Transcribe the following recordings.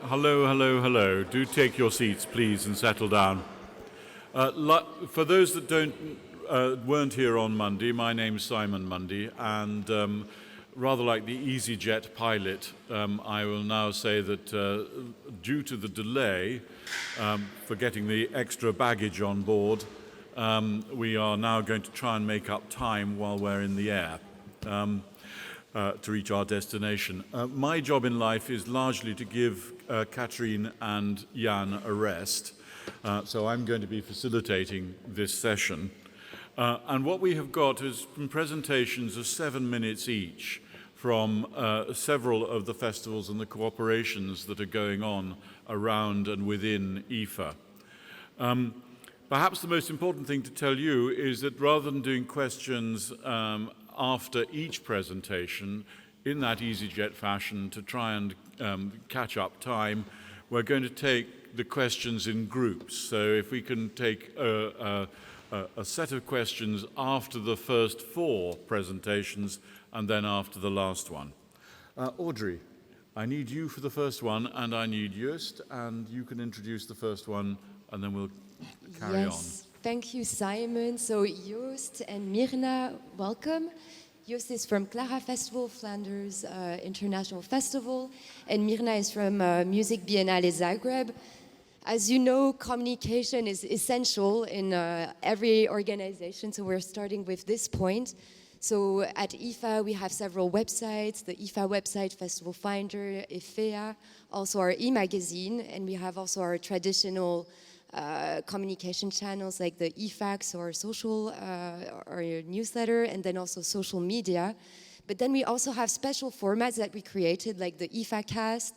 Hello, hello, hello. Do take your seats, please, and settle down. For those that weren't here on Monday, my name's Simon Mundy, and rather like the EasyJet pilot, I will now say that due to the delay for getting the extra baggage on board, we are now going to try and make up time while we're in the air. To reach our destination. My job in life is largely to give Catherine and Jan a rest, so I'm going to be facilitating this session. And what we have got is presentations of 7 minutes each from several of the festivals and the cooperations that are going on around and within EFFE. Perhaps the most important thing to tell you is that rather than doing questions after each presentation in that EasyJet fashion to try and catch up time, we're going to take the questions in groups. So if we can take a set of questions after the first 4 presentations and then after the last one. Audrey, I need you for the first one and I need Joost, and you can introduce the first one and then we'll carry on. Thank you, Simon. So Joost and Mirna, welcome. Joost is from Clara Festival, Flanders International Festival, and Mirna is from Music Biennale Zagreb. As you know, communication is essential in every organization, so we're starting with this point. So at EFFA, we have several websites, the EFFA website, FestivalFinder, EFFEA, also our e-magazine, and we have also our traditional communication channels like the e-fax or social or newsletter, and then also social media. But then we also have special formats that we created, like the EFA cast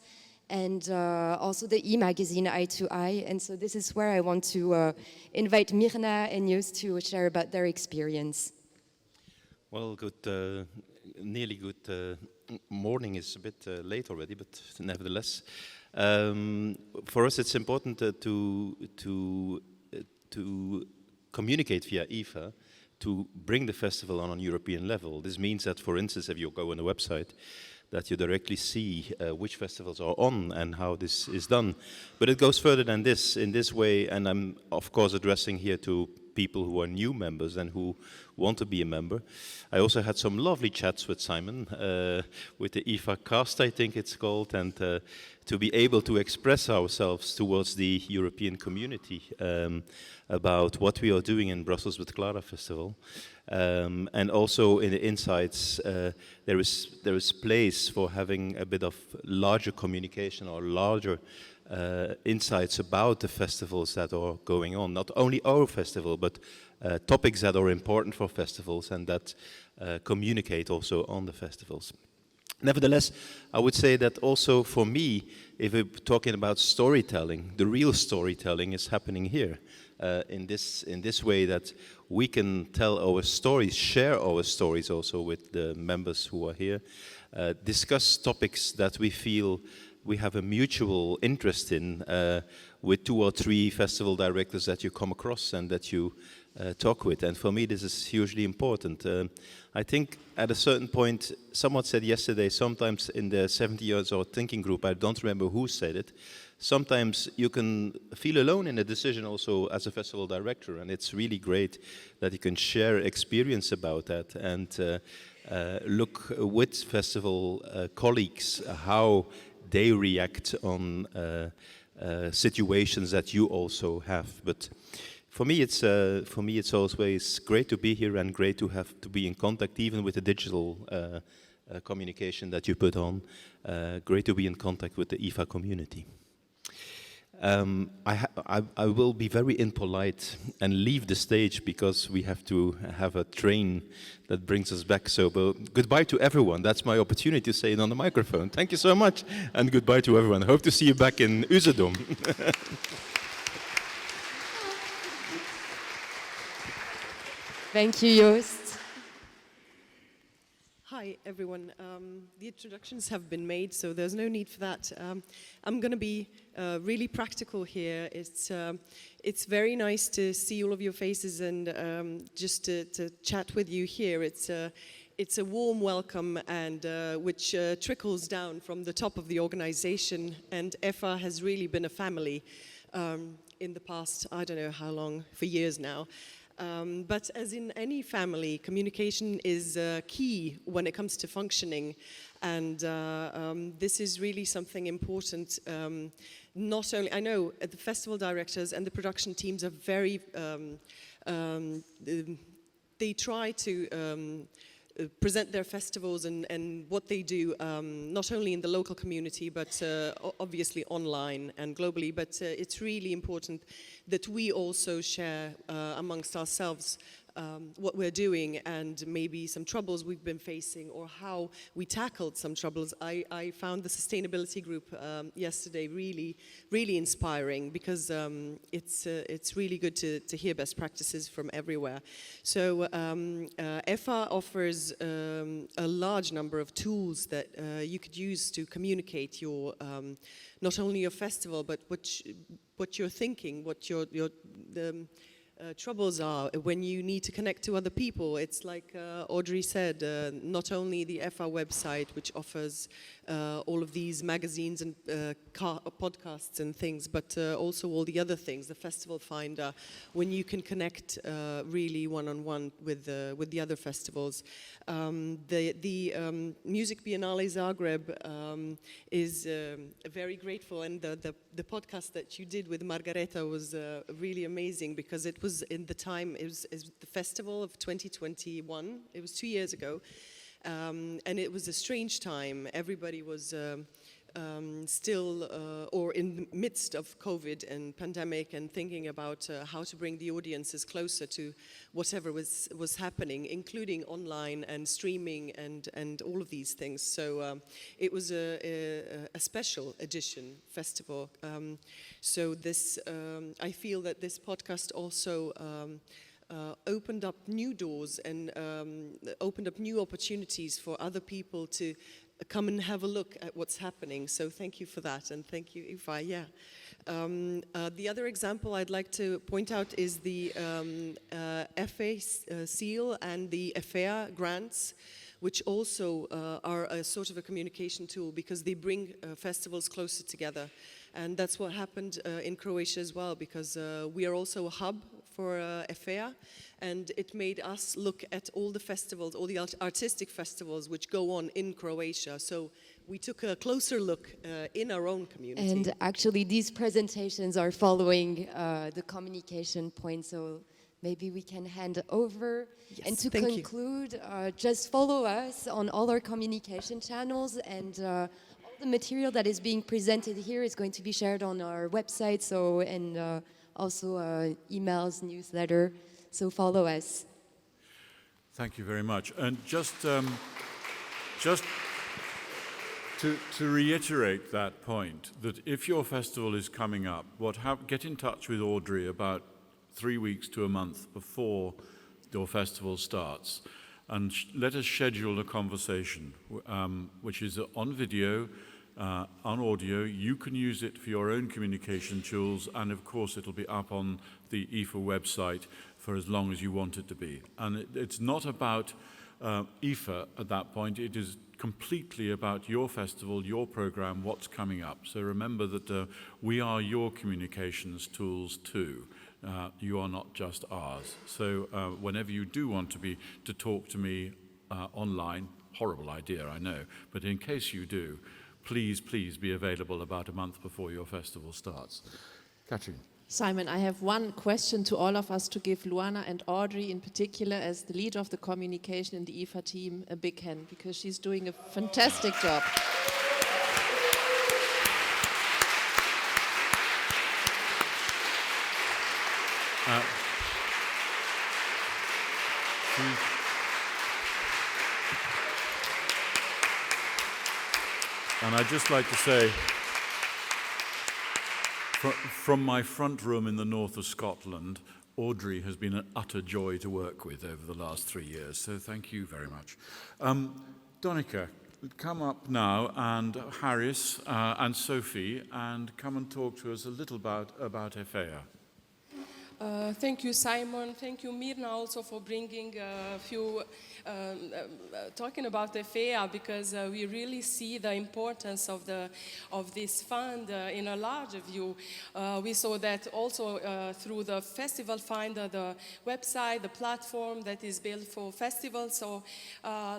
and also the e-magazine Eye to Eye. And so this is where I want to invite Mirna and Joost to share about their experience. Well, nearly good morning is a bit late already, but nevertheless. For us, it's important to communicate via EFFE to bring the festival on a European level. This means that, for instance, if you go on the website, that you directly see which festivals are on and how this is done. But it goes further than this in this way, and I'm of course addressing here to people who are new members and who want to be a member. I also had some lovely chats with Simon, with the EFA cast, I think it's called, and to be able to express ourselves towards the European community about what we are doing in Brussels with Clara Festival. And also in the insights, there is place for having a bit of larger communication or larger insights about the festivals that are going on. Not only our festival, but topics that are important for festivals and that communicate also on the festivals. Nevertheless, I would say that also for me, if we're talking about storytelling, the real storytelling is happening here. In this way that we can tell our stories, share our stories also with the members who are here, discuss topics that we feel we have a mutual interest in with 2 or 3 festival directors that you come across and that you talk with. And for me, this is hugely important. I think at a certain point, someone said yesterday, sometimes in the 70 years old thinking group, I don't remember who said it, sometimes you can feel alone in a decision also as a festival director, and it's really great that you can share experience about that and look with festival colleagues how they react on situations that you also have. But for me, it's always great to be here and great to have to be in contact, even with the digital communication that you put on. Great to be in contact with the EFA community. I will be very impolite and leave the stage because we have to have a train that brings us back. So goodbye to everyone. That's my opportunity to say it on the microphone. Thank you so much, and goodbye to everyone. Hope to see you back in Uzedom. Thank you, Joost. Hi, everyone. The introductions have been made, so there's no need for that. I'm going to be really practical here. It's very nice to see all of your faces and just to chat with you here. it's a warm welcome, and which trickles down from the top of the organization. And EFFA has really been a family in the past, I don't know how long, for years now. But as in any family, communication is key when it comes to functioning. And this is really something important. Not only, I know the festival directors and the production teams are very, they try to present their festivals and what they do, not only in the local community, but obviously online and globally. But it's really important that we also share amongst ourselves what we're doing, and maybe some troubles we've been facing, or how we tackled some troubles. I found the sustainability group yesterday really, really inspiring, because it's really good to hear best practices from everywhere. So EFFA offers a large number of tools that you could use to communicate your not only your festival, but what you're thinking, what the troubles are when you need to connect to other people. It's like Audrey said, not only the EFFA website, which offers all of these magazines and podcasts and things, but also all the other things, the Festival Finder, when you can connect really one-on-one with the other festivals. The Music Biennale Zagreb is very grateful, and the podcast that you did with Margareta was really amazing, because it was in the time, it was the festival of 2021, it was 2 years ago, and it was a strange time. Everybody was still or in the midst of COVID and pandemic, and thinking about how to bring the audiences closer to whatever was happening, including online and streaming and all of these things. So it was a special edition festival. So this, I feel that this podcast also opened up new doors and opened up new opportunities for other people to come and have a look at what's happening. So thank you for that, and thank you, EFFA. Yeah. The other example I'd like to point out is the EFFE Seal and the EFFEA grants, which also are a sort of a communication tool, because they bring festivals closer together. And that's what happened in Croatia as well, because we are also a hub for EFFEA, and it made us look at all the festivals, all the artistic festivals which go on in Croatia. So we took a closer look in our own community. And actually these presentations are following the communication point, so maybe we can hand over. Yes, and to thank conclude, just follow us on all our communication channels, and all the material that is being presented here is going to be shared on our website, so and also emails, newsletter, so follow us. Thank you very much. And just to reiterate that point, that if your festival is coming up, get in touch with Audrey about 3 weeks to a month before your festival starts, and let us schedule a conversation, which is on video, on audio. You can use it for your own communication tools, and of course it'll be up on the EFA website for as long as you want it to be. And it's not about EFA at that point. It is completely about your festival, your program, what's coming up. So remember that we are your communications tools too. You are not just ours. So whenever you do want to talk to me online, horrible idea, I know, but in case you do, please be available about a month before your festival starts. Katrin. Simon, I have one question to all of us, to give Luana and Audrey in particular, as the leader of the communication in the EFA team, a big hand, because she's doing a fantastic job. And I'd just like to say, from my front room in the north of Scotland, Audrey has been an utter joy to work with over the last 3 years, so thank you very much. Donica, come up now, and Harris and Sophie, and come and talk to us a little about EFFEA. Thank you, Simon. Thank you, Mirna, also for bringing a few, talking about the FEA, because we really see the importance of this fund in a larger view. We saw that also through the Festival Finder, the website, the platform that is built for festivals. So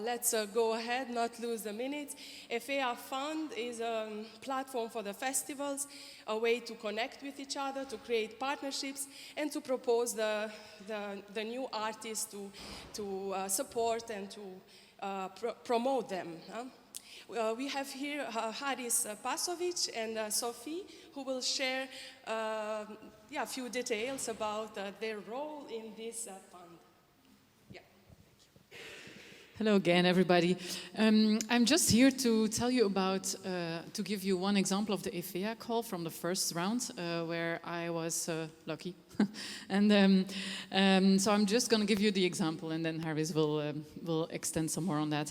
let's go ahead, not lose the minute. EFFEA Fund is a platform for the festivals, a way to connect with each other, to create partnerships, and to propose the new artists to support and to promote them. We have here Haris Pasovic and Sophie, who will share a few details about their role in this fund. Hello again, everybody. I'm just here to tell you about, to give you one example of the EFFEA call from the first round, where I was lucky. And so I'm just going to give you the example, and then Harris will extend some more on that.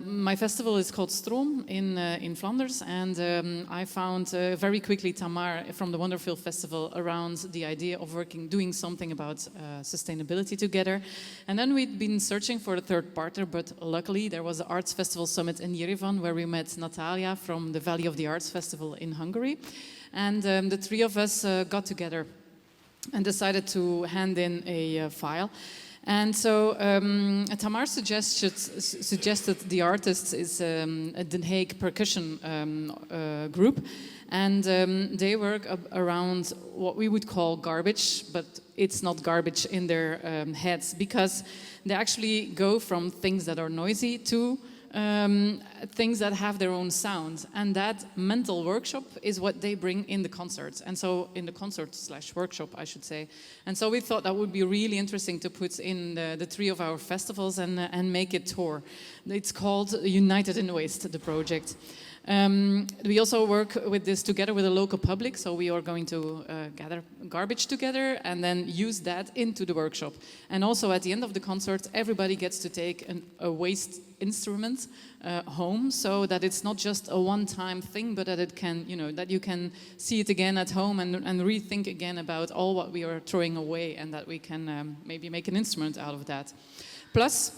My festival is called Stroom in Flanders, and I found very quickly Tamar from the Wonderful Festival around the idea of doing something about sustainability together. And then we'd been searching for a third partner, but luckily there was an Arts Festival Summit in Yerevan where we met Natalia from the Valley of the Arts Festival in Hungary. And the three of us got together and decided to hand in a file. And so Tamar suggested the artists is a Den Haag percussion group, and they work around what we would call garbage, but it's not garbage in their heads, because they actually go from things that are noisy to things that have their own sound, and that mental workshop is what they bring in the concerts, and so in the concert/workshop, I should say. And so we thought that would be really interesting to put in the three of our festivals and make it tour. It's called United in Waste, the project. We also work with this together with the local public, so we are going to gather garbage together and then use that into the workshop. And also at the end of the concert, everybody gets to take a waste instrument home, so that it's not just a one-time thing, but that it can, that you can see it again at home and rethink again about all what we are throwing away, and that we can maybe make an instrument out of that. Plus,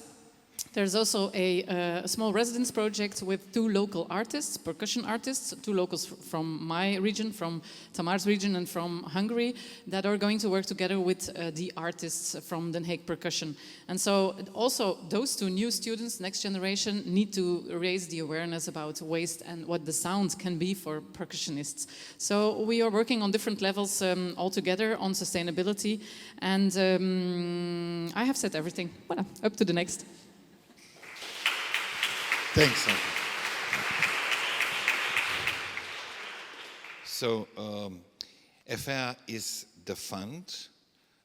there's also a small residence project with two local artists, percussion artists, two locals from my region, from Tamar's region, and from Hungary, that are going to work together with the artists from Den Haag Percussion. And so also those two new students, next generation, need to raise the awareness about waste and what the sound can be for percussionists. So we are working on different levels all together on sustainability. And I have said everything. Voilà, up to the next. Thanks. So, EFFEA is the fund,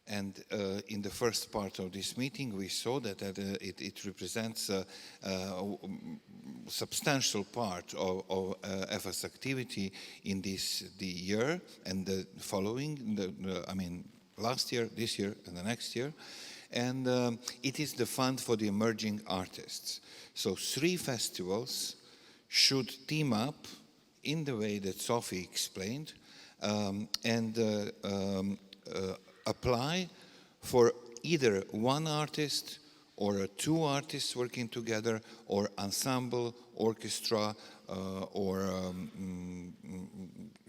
and in the first part of this meeting we saw that it represents a substantial part of EFFEA's activity in the year and the following, last year, this year, and the next year. And it is the fund for the emerging artists. So 3 festivals should team up in the way that Sophie explained and apply for either one artist or 2 artists working together, or ensemble, orchestra, or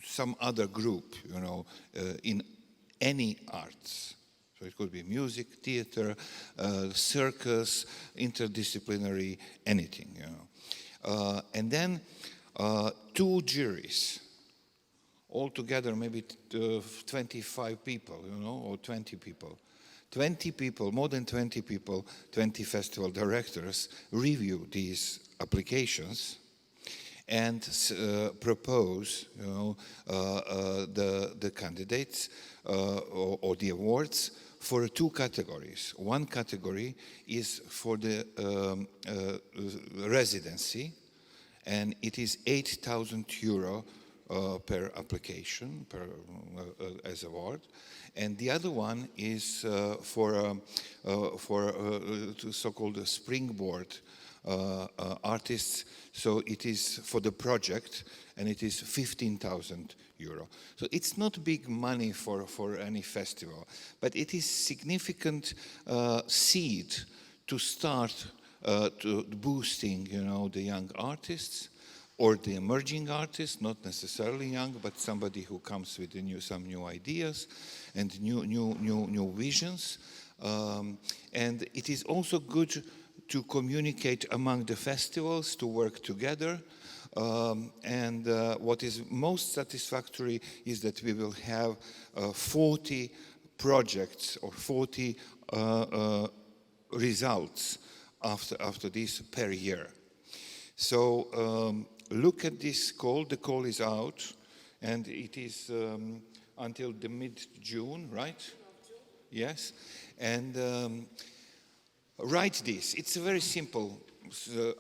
some other group, in any arts. So it could be music, theater, circus, interdisciplinary, anything, and then 2 juries, altogether maybe 25 people, or 20 people. 20 people, more than 20 people, 20 festival directors review these applications and propose, the candidates or the awards for 2 categories. One category is for the residency, and it is €8,000 per application, as award. And the other one is for so-called springboard artists. So it is for the project, and it is €15,000. euro. So it's not big money for any festival, but it is significant seed to start to boosting, the young artists or the emerging artists, not necessarily young, but somebody who comes with some new ideas and new visions. And it is also good to communicate among the festivals, to work together. And what is most satisfactory is that we will have 40 projects or 40 results after this per year. So look at this call. The call is out, and it is until the mid-June, right? Yes. And write this. It's a very simple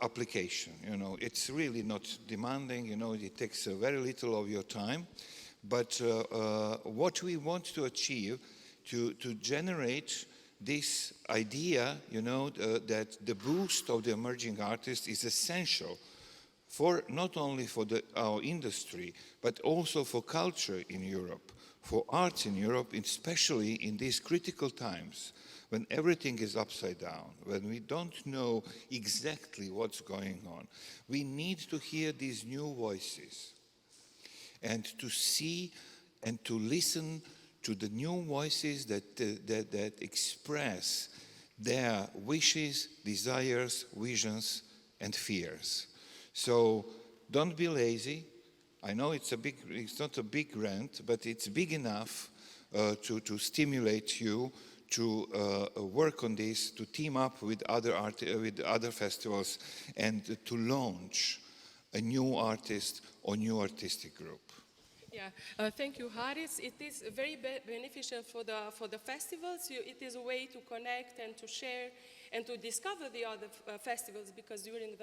application. It's really not demanding. It takes very little of your time. But what we want to achieve to generate this idea, that the boost of the emerging artists is essential for not only for our industry, but also for culture in Europe, for arts in Europe, especially in these critical times when everything is upside down, when we don't know exactly what's going on. We need to hear these new voices and to see and to listen to the new voices that express their wishes, desires, visions, and fears. So don't be lazy. I know it's not a big grant, but it's big enough to stimulate you to work on this, to team up with other festivals, and to launch a new artist or new artistic group. Yeah, thank you, Haris. It is very beneficial for the festivals. It is a way to connect and to share and to discover the other festivals, because during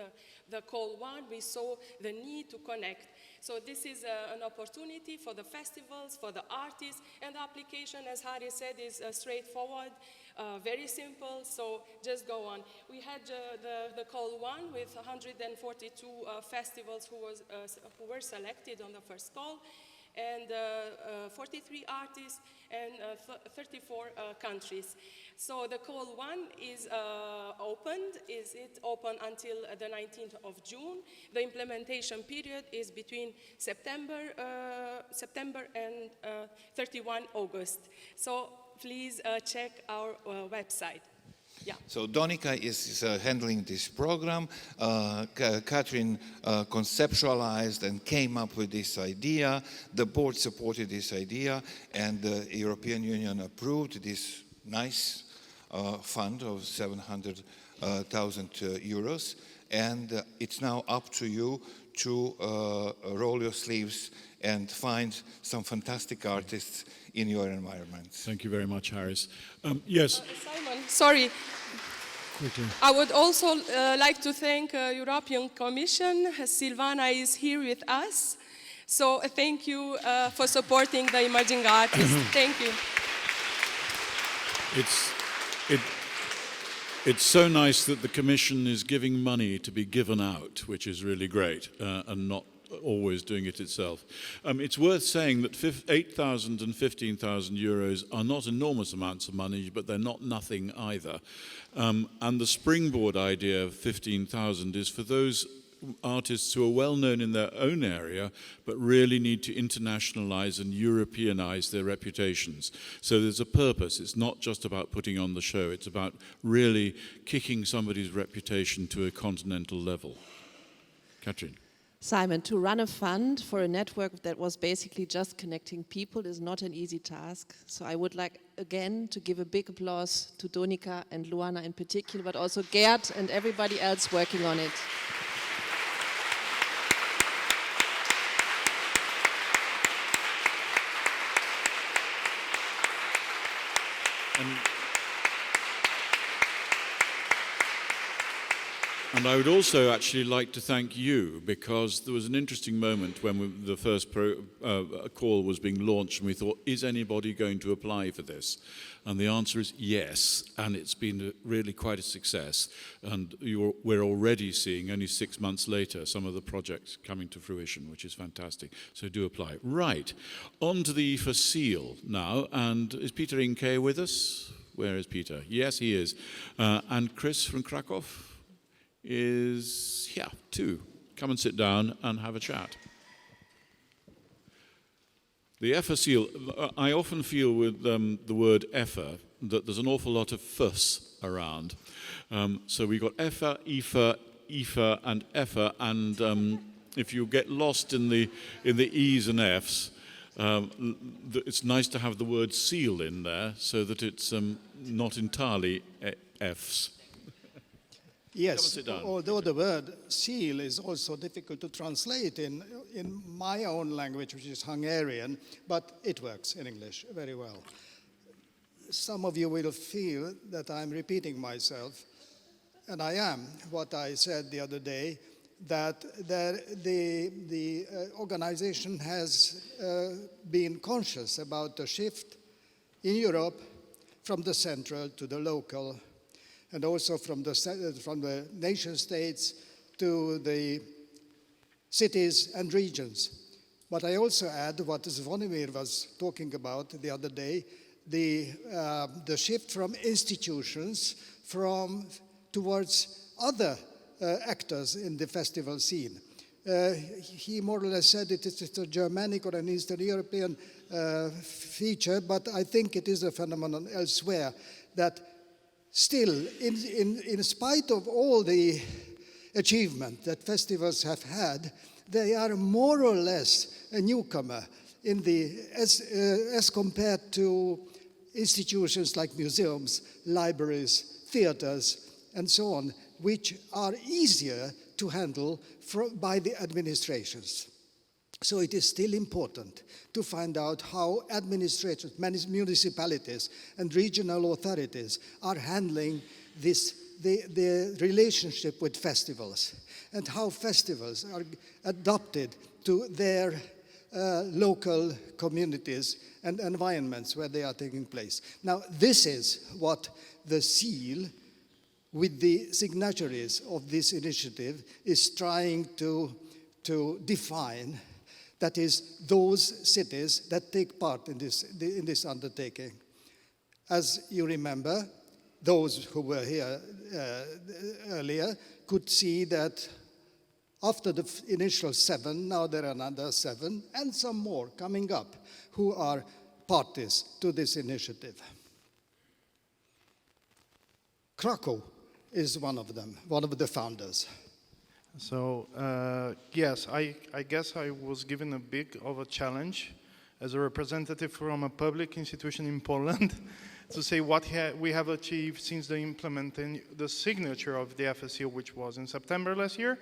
the call one, we saw the need to connect. So this is an opportunity for the festivals, for the artists, and the application, as Haris said, is straightforward, very simple, so just go on. We had the call one with 142 festivals who were selected on the first call, and 43 artists and 34 countries. So the call one is opened. Is it open until the 19th of June? The implementation period is between September and 31 August. So please check our website. Yeah. So Donika is handling this program. Catherine conceptualized and came up with this idea. The board supported this idea, and the European Union approved this nice fund of 700,000 euros. And it's now up to you to roll your sleeves and find some fantastic artists in your environment. Thank you very much, Haris. Yes. Simon, sorry. Quickly. I would also like to thank European Commission. Silvana is here with us. So thank you for supporting the emerging artists. Thank you. It's so nice that the Commission is giving money to be given out, which is really great, and not always doing it itself. It's worth saying that 8,000 and 15,000 euros are not enormous amounts of money, but they're not nothing either. And the springboard idea of 15,000 is for those artists who are well known in their own area, but really need to internationalize and Europeanize their reputations. So there's a purpose. It's not just about putting on the show. It's about really kicking somebody's reputation to a continental level. Catherine. Simon, to run a fund for a network that was basically just connecting people is not an easy task. So I would like, again, to give a big applause to Donika and Luana in particular, but also Gerd and everybody else working on it. And I would also actually like to thank you, because there was an interesting moment when the first call was being launched and we thought, is anybody going to apply for this? And the answer is yes, and it's been really quite a success. And we're already seeing, only 6 months later, some of the projects coming to fruition, which is fantastic. So do apply. Right, on to the EFFE Seal now. And is Peter Inke with us? Where is Peter? Yes, he is. And Chris from Krakow is here too. Come and sit down and have a chat. The EFFE Seal, I often feel with the word EFFE that there's an awful lot of fuss around. So we've got EFFE, EFA, EFA and EFFE, and if you get lost in the E's and F's, it's nice to have the word seal in there so that it's not entirely F's. Yes, although the word seal is also difficult to translate in my own language, which is Hungarian, but it works in English very well. Some of you will feel that I'm repeating myself, and I am. What I said the other day, that the organization has been conscious about the shift in Europe from the central to the local, and also from the nation states to the cities and regions. But I also add what Zvonimir was talking about the other day, the shift from institutions towards other actors in the festival scene. He more or less said it is a Germanic or an Eastern European feature, but I think it is a phenomenon elsewhere that still, in spite of all the achievement that festivals have had, they are more or less a newcomer as compared to institutions like museums, libraries, theaters, and so on, which are easier to handle by the administrations. So it is still important to find out how administrators, municipalities, and regional authorities are handling the relationship with festivals, and how festivals are adapted to their local communities and environments where they are taking place. Now, this is what the seal, with the signatories of this initiative, is trying to define. That is, those cities that take part in this undertaking. As you remember, those who were here earlier could see that after the initial 7, now there are another 7, and some more coming up who are parties to this initiative. Krakow is one of them, one of the founders. So, yes, I guess I was given a big of a challenge as a representative from a public institution in Poland to say what we have achieved since the implementing the signature of the EFFE Seal, which was in September last year.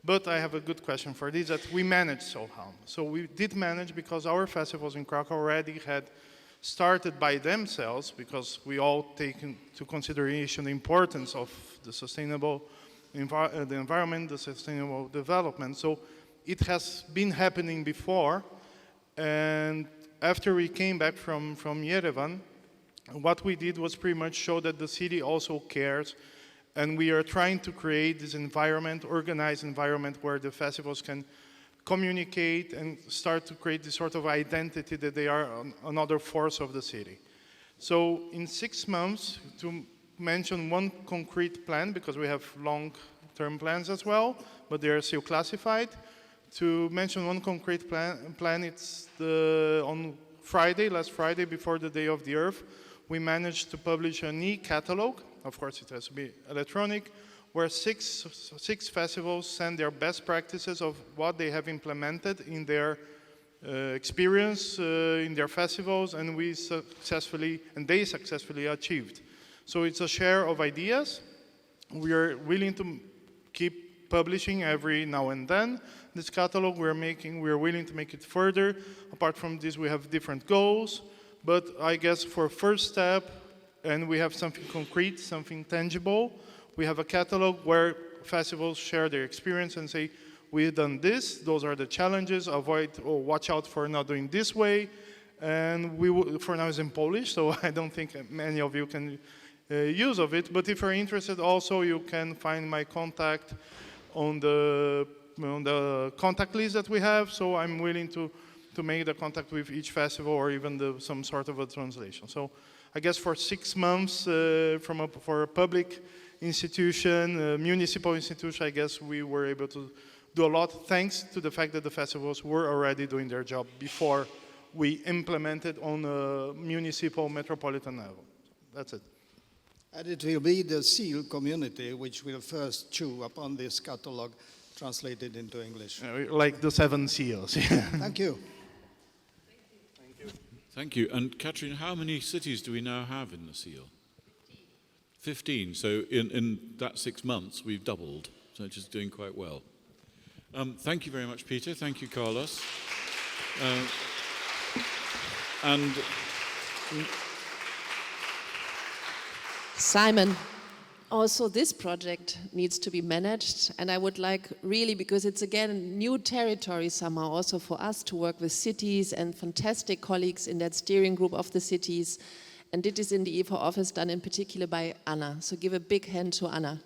But I have a good question for this, that we managed somehow. So we did manage because our festivals in Krakow already had started by themselves, because we all take into consideration the importance of the sustainable the environment, the sustainable development. So it has been happening before, and after we came back from Yerevan, what we did was pretty much show that the city also cares, and we are trying to create this environment, organized environment, where the festivals can communicate and start to create this sort of identity that they are another force of the city. So in 6 months, to mention one concrete plan, because we have long-term plans as well, but they are still classified. To mention one concrete plan, it's on Friday, last Friday, before the Day of the Earth, we managed to publish an e-catalog. Of course, it has to be electronic, where six festivals send their best practices of what they have implemented in their experience in their festivals, and they successfully achieved. So it's a share of ideas. We are willing to keep publishing every now and then. This catalog we are willing to make it further. Apart from this, we have different goals. But I guess for a first step, and we have something concrete, something tangible, we have a catalog where festivals share their experience and say, we've done this, those are the challenges, avoid or watch out for not doing this way. And for now it's in Polish, so I don't think many of you can use of it. But if you're interested also, you can find my contact on the contact list that we have. So I'm willing to make the contact with each festival or even some sort of a translation. So I guess for 6 months for a public institution, municipal institution, I guess we were able to do a lot thanks to the fact that the festivals were already doing their job before we implemented on a municipal metropolitan level. That's it. And it will be the Seal community which will first chew upon this catalog translated into English. Like the 7 seals. Thank you. Thank you. And Catherine, how many cities do we now have in the Seal? 15. So in that 6 months, we've doubled. So it's just doing quite well. Thank you very much, Peter. Thank you, Carlos. And Simon, also this project needs to be managed, and I would like really, because it's again new territory somehow also for us to work with cities and fantastic colleagues in that steering group of the cities, and it is in the EFA office done in particular by Anna, so give a big hand to Anna.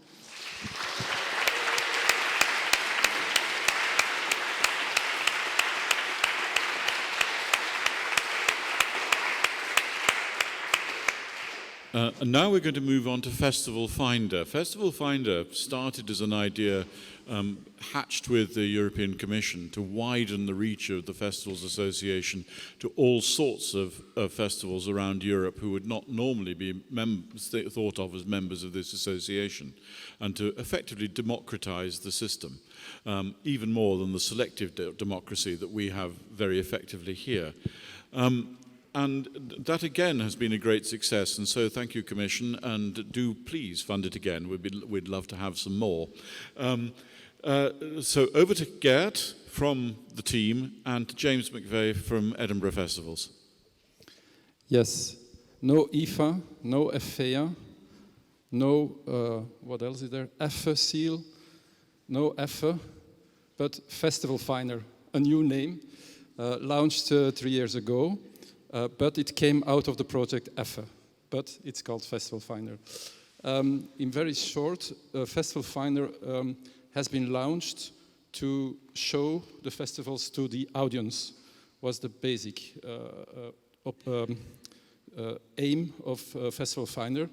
And now we're going to move on to Festival Finder. Festival Finder started as an idea hatched with the European Commission to widen the reach of the Festivals Association to all sorts of festivals around Europe who would not normally be thought of as members of this association, and to effectively democratize the system, even more than the selective democracy that we have very effectively here. And that again has been a great success, and so thank you, Commission, and do please fund it again. We'd love to have some more. So over to Gert from the team and to James McVeigh from Edinburgh Festivals. Yes, no EFA, no EFFEA, no, what else is there? EFFE Seal, no EFFE, but FestivalFinder, a new name, launched 3 years ago. But it came out of the project EFFE, but it's called FestivalFinder. In very short, FestivalFinder has been launched to show the festivals to the audience, was the basic aim of FestivalFinder.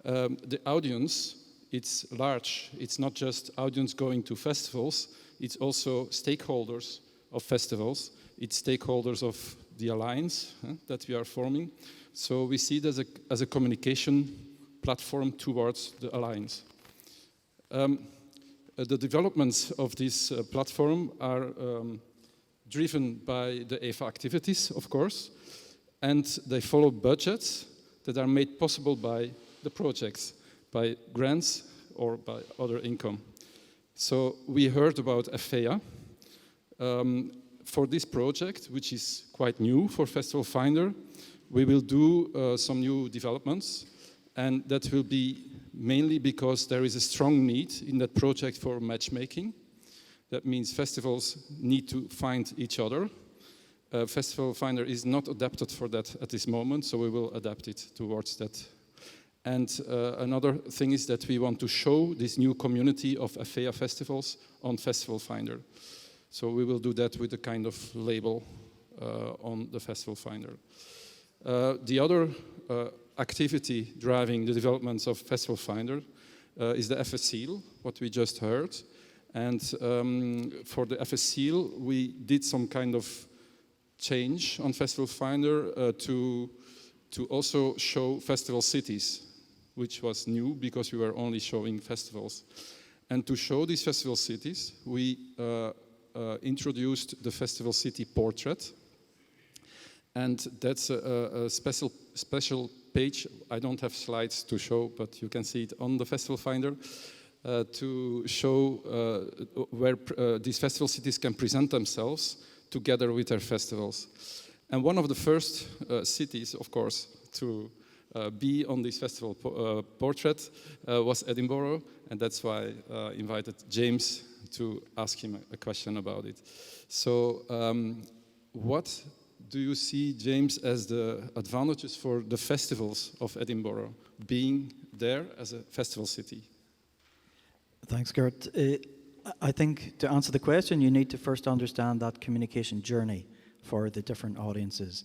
The audience, it's large. It's not just audience going to festivals, it's also stakeholders of festivals. It's stakeholders of the alliance that we are forming. So we see it as a communication platform towards the alliance. The developments of this platform are driven by the EFA activities, of course, and they follow budgets that are made possible by the projects, by grants or by other income. So we heard about EFFEA. For this project, which is quite new for FestivalFinder, we will do some new developments, and that will be mainly because there is a strong need in that project for matchmaking. That means festivals need to find each other. FestivalFinder is not adapted for that at this moment, so we will adapt it towards that. And another thing is that we want to show this new community of EFFEA festivals on FestivalFinder. So we will do that with a kind of label on the FestivalFinder. The other activity driving the developments of FestivalFinder is the EFFE Seal, what we just heard. And for the EFFE Seal, we did some kind of change on FestivalFinder to also show festival cities, which was new because we were only showing festivals. And to show these festival cities, we introduced the Festival City Portrait, and that's a special page. I don't have slides to show, but you can see it on the FestivalFinder to show where these festival cities can present themselves together with their festivals. And one of the first cities, of course, to be on this festival portrait was Edinburgh, and that's why I invited James to ask him a question about it. So what do you see, James, as the advantages for the festivals of Edinburgh, being there as a festival city? Thanks, Gert. I think to answer the question, you need to first understand that communication journey for the different audiences.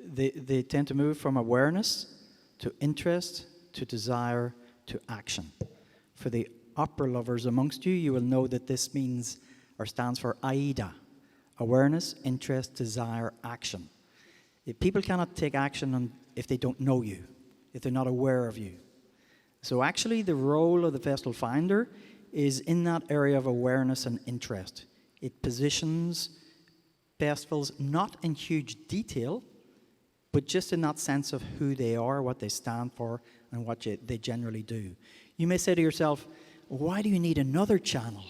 They tend to move from awareness to interest to desire to action. For the opera lovers amongst you, you will know that this means or stands for AIDA. Awareness, interest, desire, action. People cannot take action if they don't know you, if they're not aware of you. So actually the role of the Festival Finder is in that area of awareness and interest. It positions festivals not in huge detail, but just in that sense of who they are, what they stand for, and what they generally do. You may say to yourself, why do you need another channel?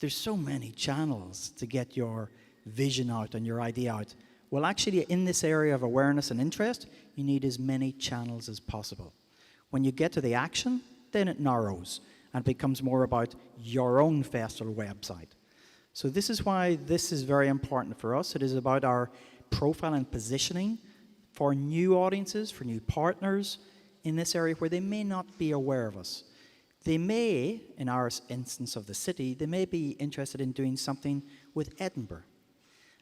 There's so many channels to get your vision out and your idea out. Well, actually, in this area of awareness and interest, you need as many channels as possible. When you get to the action, then it narrows and becomes more about your own festival website. So this is why this is very important for us. It is about our profile and positioning for new audiences, for new partners in this area where they may not be aware of us. They may, in our instance of the city, they may be interested in doing something with Edinburgh.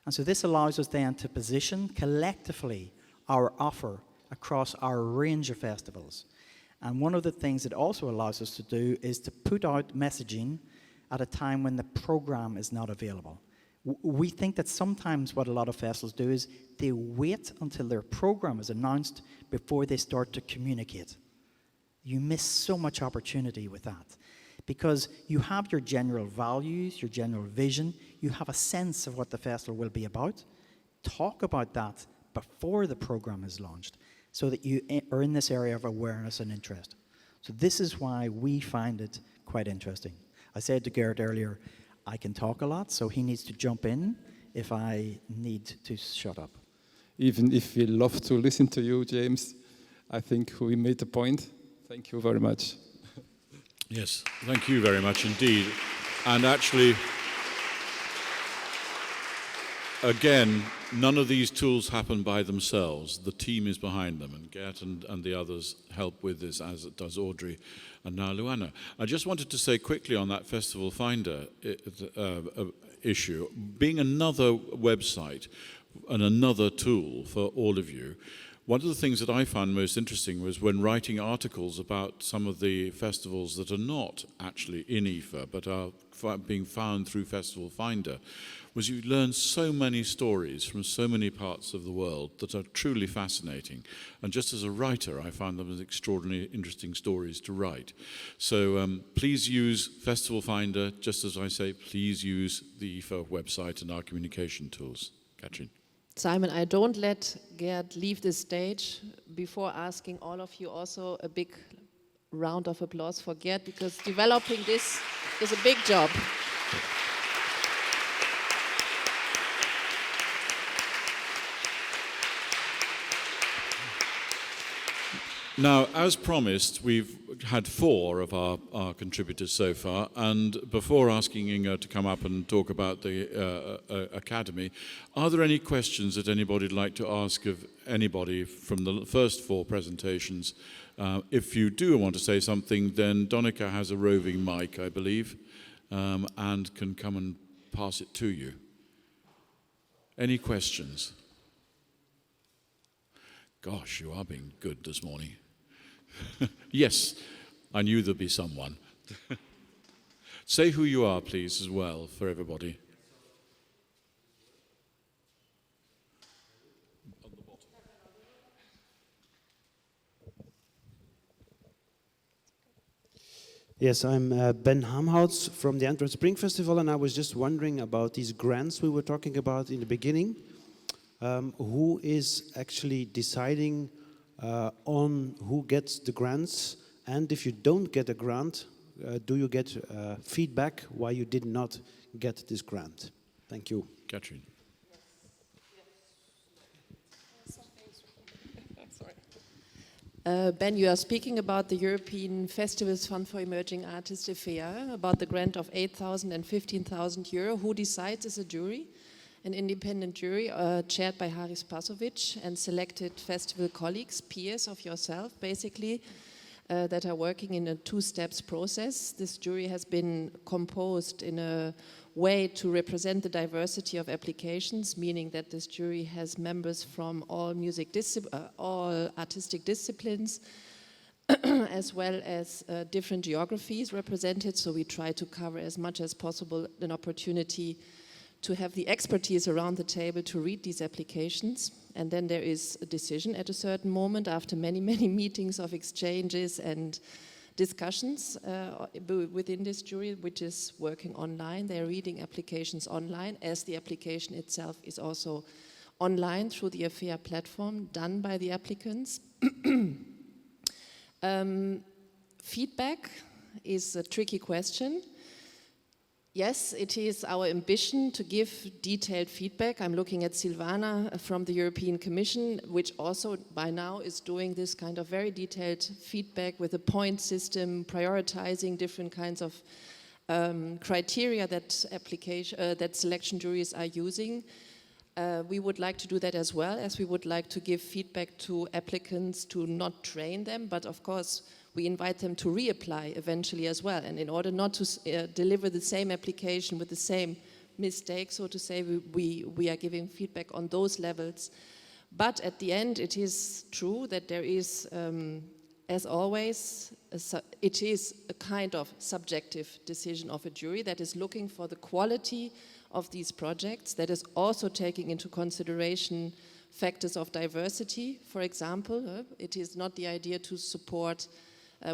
And so this allows us then to position collectively our offer across our range of festivals. And one of the things it also allows us to do is to put out messaging at a time when the program is not available. We think that sometimes what a lot of festivals do is they wait until their program is announced before they start to communicate. You miss so much opportunity with that because you have your general values, your general vision, you have a sense of what the festival will be about. Talk about that before the program is launched so that you are in this area of awareness and interest. So this is why we find it quite interesting. I said to Gert earlier, I can talk a lot, so he needs to jump in if I need to shut up. Even if we love to listen to you, James, I think we made the point. Thank you very much. Yes, thank you very much indeed. And actually, again, none of these tools happen by themselves. The team is behind them, and Gert and the others help with this, as does Audrey and now Luana. I just wanted to say quickly on that Festival Finder issue, being another website and another tool for all of you, one of the things that I found most interesting was when writing articles about some of the festivals that are not actually in EFFE, but are being found through Festival Finder, was you learn so many stories from so many parts of the world that are truly fascinating. And just as a writer, I found them as extraordinarily interesting stories to write. So please use Festival Finder. Just as I say, please use the EFFE website and our communication tools. Katrin. Simon, I don't let Gerd leave the stage before asking all of you also a big round of applause for Gerd, because developing this is a big job. Now, as promised, we've had 4 of our contributors so far, and before asking Inga to come up and talk about the Academy, are there any questions that anybody would like to ask of anybody from the first 4 presentations? If you do want to say something, then Donica has a roving mic, I believe, and can come and pass it to you. Any questions? Gosh, you are being good this morning. Yes, I knew there'd be someone. Say who you are, please, as well, for everybody. Yes, I'm Ben Hamhouts from the Antwerp Spring Festival, and I was just wondering about these grants we were talking about in the beginning. Who is actually deciding on who gets the grants? And if you don't get a grant, do you get feedback why you did not get this grant? Thank you. Katrin. Ben, you are speaking about the European Festivals Fund for Emerging Artists, EFFEA, about the grant of 8,000 and 15,000 euro. Who decides is a jury, an independent jury chaired by Haris Pasovic and selected festival colleagues, peers of yourself, basically, that are working in a two-steps process. This jury has been composed in a way to represent the diversity of applications, meaning that this jury has members from all all artistic disciplines, as well as different geographies represented. So we try to cover as much as possible an opportunity to have the expertise around the table to read these applications. And then there is a decision at a certain moment after many, many meetings of exchanges and discussions within this jury, which is working online. They're reading applications online, as the application itself is also online through the EFFEA platform done by the applicants. Feedback is a tricky question. Yes, it is our ambition to give detailed feedback. I'm looking at Silvana from the European Commission, which also by now is doing this kind of very detailed feedback with a point system, prioritizing different kinds of criteria that selection juries are using. We would like to do that as well, as we would like to give feedback to applicants to not train them, but of course we invite them to reapply eventually as well. And in order not to deliver the same application with the same mistake, so to say, we are giving feedback on those levels. But at the end, it is true that there is, as always, it is a kind of subjective decision of a jury that is looking for the quality of these projects, that is also taking into consideration factors of diversity. For example, it is not the idea to support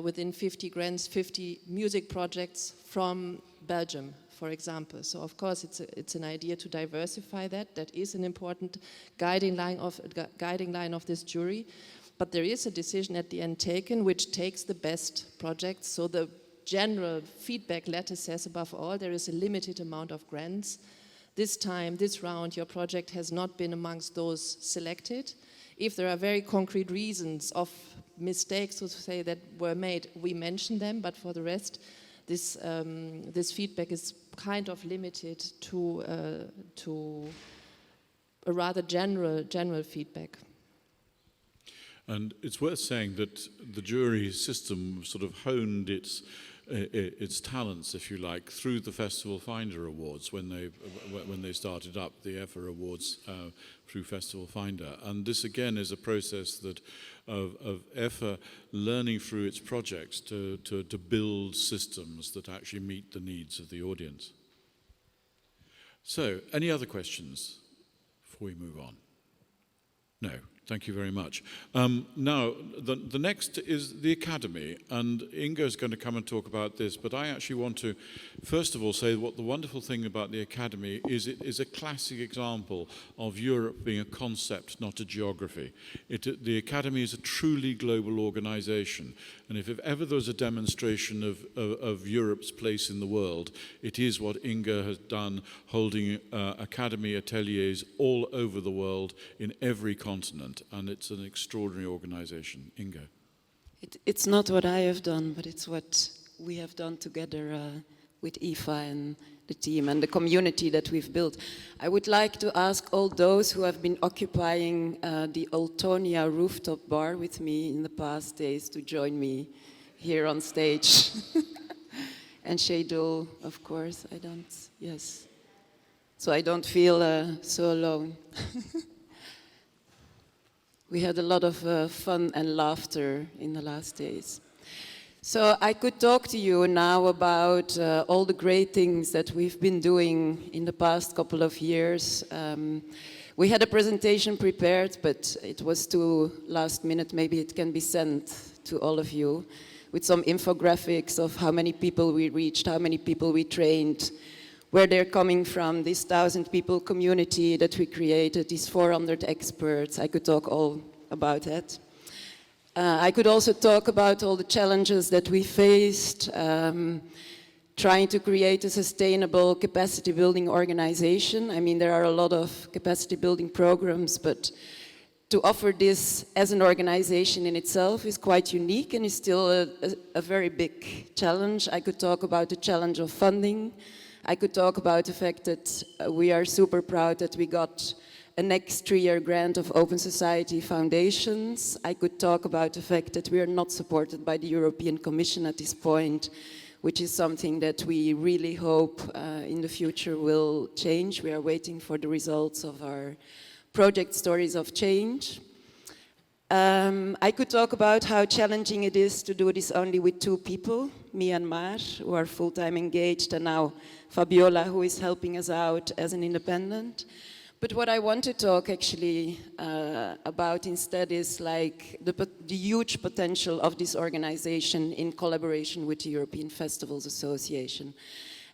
within 50 grants, 50 music projects from Belgium, for example. So of course it's an idea to diversify that. That is an important guiding line of this jury. But there is a decision at the end taken which takes the best projects. So the general feedback letter says above all there is a limited amount of grants. This time, this round, your project has not been amongst those selected. If there are very concrete reasons of mistakes, so to say, that were made, we mention them, but for the rest, this feedback is kind of limited to a rather general feedback. And it's worth saying that the jury system sort of honed its talents, if you like, through the FestivalFinder Awards when they started up the EFFA Awards through FestivalFinder. And this again is a process that of EFFA learning through its projects to build systems that actually meet the needs of the audience. So, any other questions before we move on? No. Thank you very much. Now, the next is the Academy, and Inga is going to come and talk about this, but I actually want to, first of all, say what the wonderful thing about the Academy is it is a classic example of Europe being a concept, not a geography. The Academy is a truly global organization, and if ever there was a demonstration of Europe's place in the world, it is what Inga has done, holding Academy ateliers all over the world in every continent. And it's an extraordinary organization. Inga. It's not what I have done, but it's what we have done together with EFA and the team and the community that we've built. I would like to ask all those who have been occupying the Altonia rooftop bar with me in the past days to join me here on stage. And Shadul, of course, yes. So I don't feel so alone. We had a lot of fun and laughter in the last days. So I could talk to you now about all the great things that we've been doing in the past couple of years. We had a presentation prepared, but it was too last minute. Maybe it can be sent to all of you with some infographics of how many people we reached, how many people we trained, where they're coming from, this 1,000 people community that we created, these 400 experts. I could talk all about that. I could also talk about all the challenges that we faced, trying to create a sustainable capacity building organization. I mean, there are a lot of capacity building programs, but to offer this as an organization in itself is quite unique and is still a very big challenge. I could talk about the challenge of funding. I could talk about the fact that we are super proud that we got a next 3-year grant of Open Society Foundations. I could talk about the fact that we are not supported by the European Commission at this point, which is something that we really hope in the future will change. We are waiting for the results of our project Stories of Change. I could talk about how challenging it is to do this only with 2 people, me and Mar, who are full-time engaged, and now Fabiola, who is helping us out as an independent. But what I want to talk actually about instead is like the huge potential of this organization in collaboration with the European Festivals Association.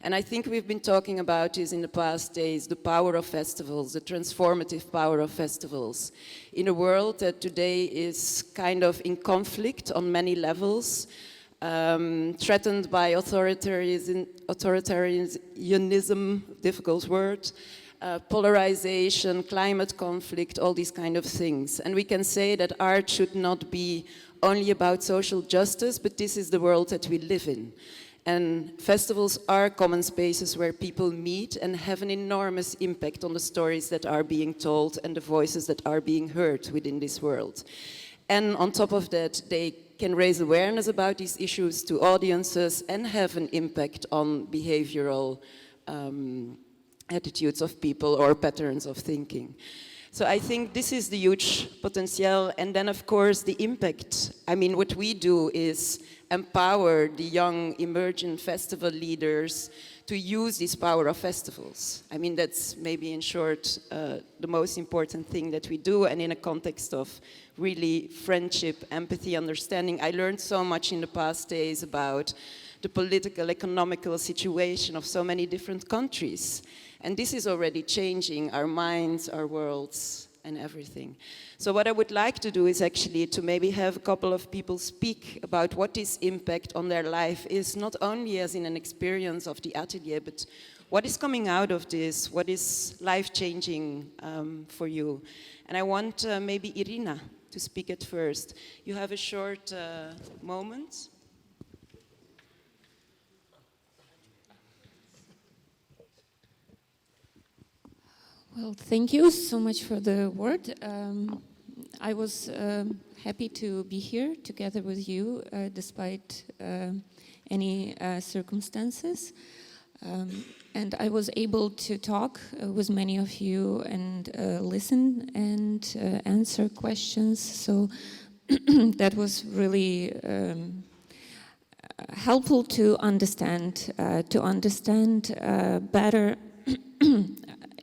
And I think we've been talking about this in the past days, the power of festivals, the transformative power of festivals. In a world that today is kind of in conflict on many levels, threatened by authoritarianism, difficult word, polarization, climate conflict, all these kind of things. And we can say that art should not be only about social justice, but this is the world that we live in. And festivals are common spaces where people meet and have an enormous impact on the stories that are being told and the voices that are being heard within this world. And on top of that, they can raise awareness about these issues to audiences and have an impact on behavioral attitudes of people or patterns of thinking. So I think this is the huge potential. And then of course the impact, I mean what we do is empower the young emergent festival leaders to use this power of festivals. I mean that's maybe in short the most important thing that we do, and in a context of really friendship, empathy, understanding. I learned so much in the past days about the political, economical situation of so many different countries. And this is already changing our minds, our worlds, and everything. So what I would like to do is actually to maybe have a couple of people speak about what this impact on their life is, not only as in an experience of the atelier, but what is coming out of this, what is life-changing for you. And I want maybe Irina to speak at first. You have a short moment. Well, thank you so much for the word. I was happy to be here together with you despite any circumstances. And I was able to talk with many of you and listen and answer questions. So that was really helpful to understand better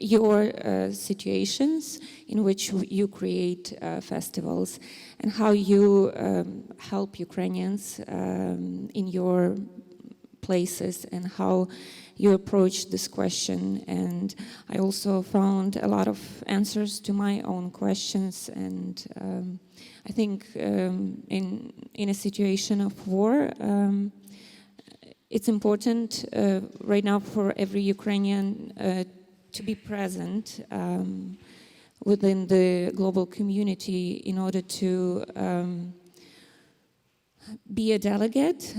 your situations in which you create festivals and how you help Ukrainians in your places and how you approach this question. And I also found a lot of answers to my own questions. And I think in a situation of war, it's important right now for every Ukrainian to be present within the global community in order to be a delegate,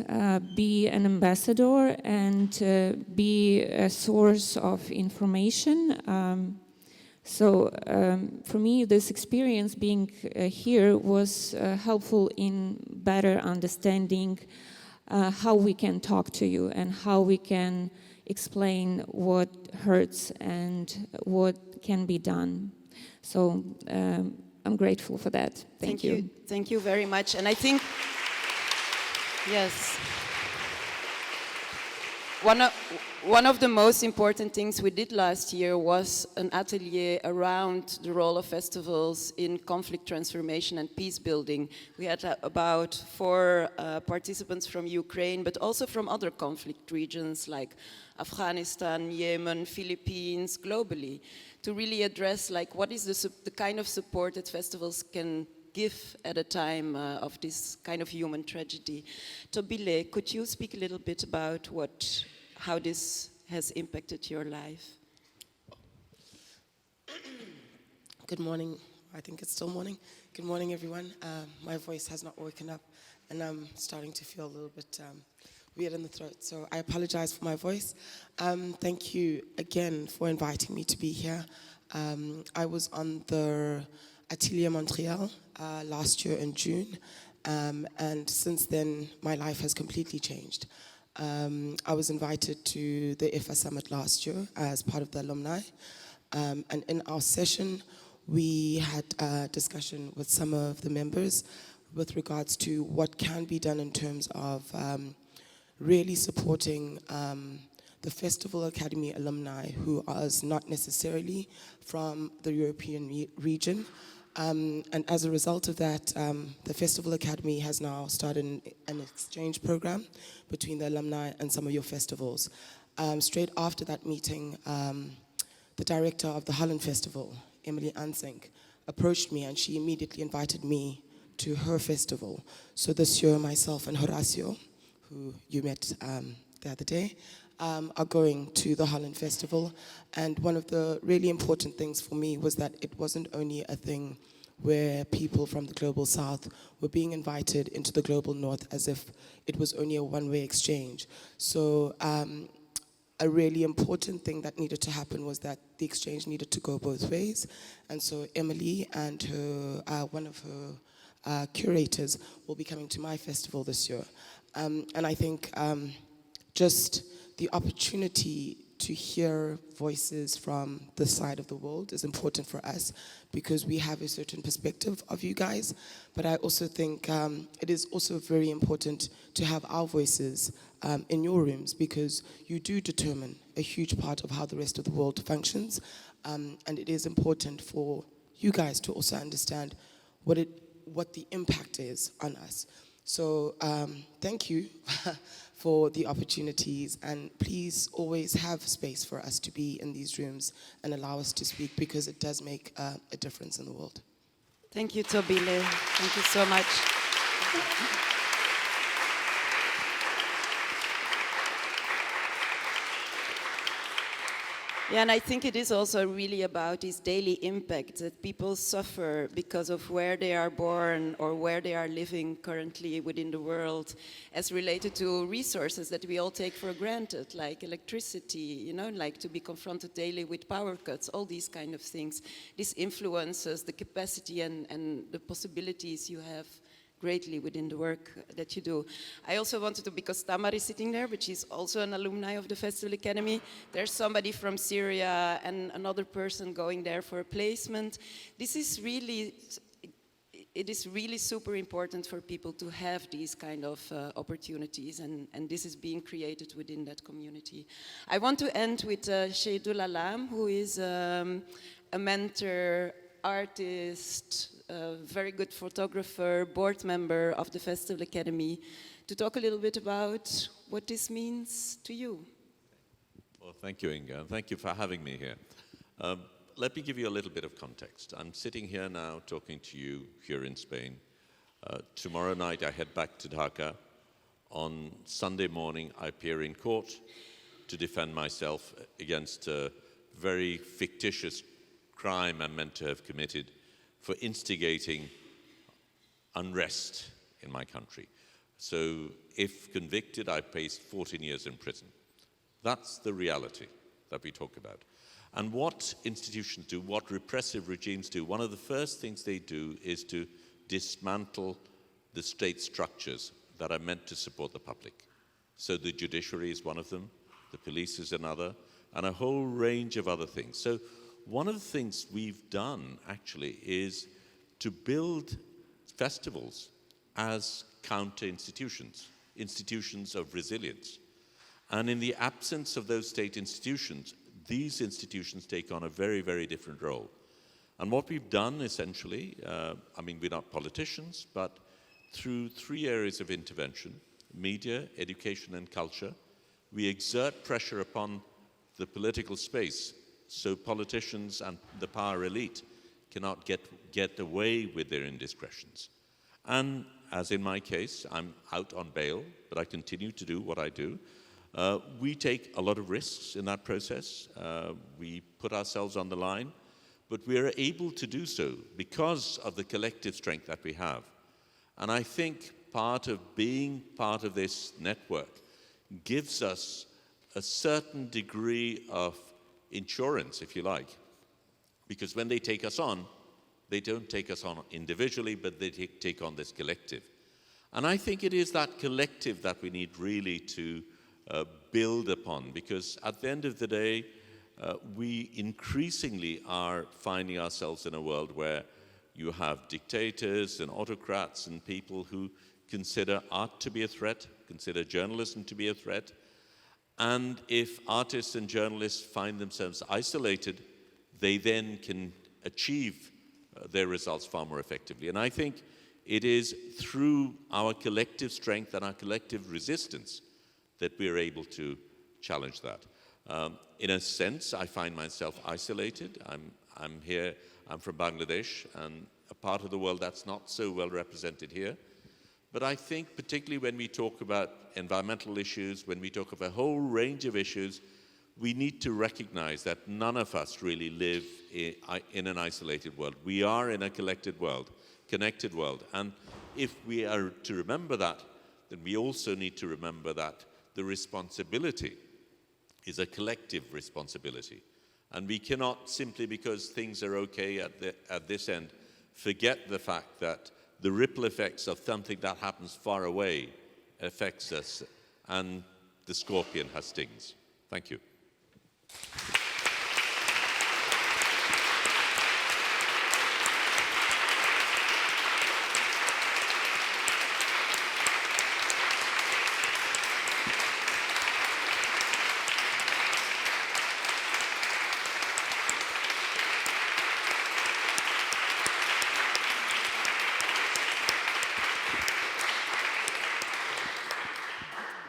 be an ambassador, and be a source of information. So for me, this experience being here was helpful in better understanding how we can talk to you and how we can explain what hurts and what can be done. So I'm grateful for that. Thank you. Thank you very much. And I think, yes, one of the most important things we did last year was an atelier around the role of festivals in conflict transformation and peace building. We had about 4 participants from Ukraine, but also from other conflict regions like Afghanistan, Yemen, Philippines, globally, to really address like what is the kind of support that festivals can give at a time of this kind of human tragedy. Tobile, could you speak a little bit about how this has impacted your life? Good morning. I think it's still morning. Good morning, everyone. My voice has not woken up, and I'm starting to feel a little bit weird in the throat, so I apologize for my voice. Thank you again for inviting me to be here. I was on the Atelier Montreal last year in June, and since then, my life has completely changed. I was invited to the EFFA Summit last year as part of the alumni, and in our session, we had a discussion with some of the members with regards to what can be done in terms of really supporting the Festival Academy alumni who are not necessarily from the European region. And as a result of that, the Festival Academy has now started an exchange program between the alumni and some of your festivals. Straight after that meeting, the director of the Holland Festival, Emily Ansink, approached me and she immediately invited me to her festival. So this year, myself and Horacio, who you met the other day, are going to the Holland Festival. And one of the really important things for me was that it wasn't only a thing where people from the Global South were being invited into the Global North as if it was only a one-way exchange. So a really important thing that needed to happen was that the exchange needed to go both ways. And so Emily and her, one of her curators will be coming to my festival this year. And I think just the opportunity to hear voices from this side of the world is important for us because we have a certain perspective of you guys. But I also think it is also very important to have our voices in your rooms because you do determine a huge part of how the rest of the world functions. And it is important for you guys to also understand what the impact is on us. So thank you for the opportunities, and please always have space for us to be in these rooms and allow us to speak because it does make a difference in the world. Thank you, Tobile. Thank you so much. Yeah, and I think it is also really about this daily impact that people suffer because of where they are born or where they are living currently within the world as related to resources that we all take for granted, like electricity, you know, like to be confronted daily with power cuts, all these kind of things. This influences the capacity and the possibilities you have greatly within the work that you do. I also wanted to, because Tamar is sitting there, but she's also an alumni of the Festival Academy. There's somebody from Syria and another person going there for a placement. This is really, it is really super important for people to have these kind of opportunities, and this is being created within that community. I want to end with Shaidul Alam, who is a mentor, artist, a very good photographer, board member of the Festival Academy, to talk a little bit about what this means to you. Well, thank you, Inga, and thank you for having me here. Let me give you a little bit of context. I'm sitting here now talking to you here in Spain. Tomorrow night I head back to Dhaka. On Sunday morning I appear in court to defend myself against a very fictitious crime I'm meant to have committed for instigating unrest in my country. So if convicted, I face 14 years in prison. That's the reality that we talk about. And what institutions do, what repressive regimes do, one of the first things they do is to dismantle the state structures that are meant to support the public. So the judiciary is one of them, the police is another, and a whole range of other things. So one of the things we've done, actually, is to build festivals as counter-institutions, institutions of resilience. And in the absence of those state institutions, these institutions take on a very, very different role. And what we've done, essentially, I mean, we're not politicians, but through 3 areas of intervention, media, education, and culture, we exert pressure upon the political space so politicians and the power elite cannot get away with their indiscretions. And as in my case, I'm out on bail, but I continue to do what I do. We take a lot of risks in that process. We put ourselves on the line, but we are able to do so because of the collective strength that we have. And I think part of being part of this network gives us a certain degree of insurance, if you like, because when they take us on, they don't take us on individually, but they take on this collective. And I think it is that collective that we need really to build upon, because at the end of the day, we increasingly are finding ourselves in a world where you have dictators and autocrats and people who consider art to be a threat, consider journalism to be a threat. And if artists and journalists find themselves isolated, they then can achieve their results far more effectively. And I think it is through our collective strength and our collective resistance that we are able to challenge that. In a sense, I find myself isolated. I'm here, I'm from Bangladesh, and a part of the world that's not so well represented here. But I think particularly when we talk about environmental issues, when we talk of a whole range of issues, we need to recognize that none of us really live in an isolated world. We are in a collected world, connected world. And if we are to remember that, then we also need to remember that the responsibility is a collective responsibility. And we cannot, simply because things are okay at this end, forget the fact that the ripple effects of something that happens far away affects us, and the scorpion has stings. Thank you.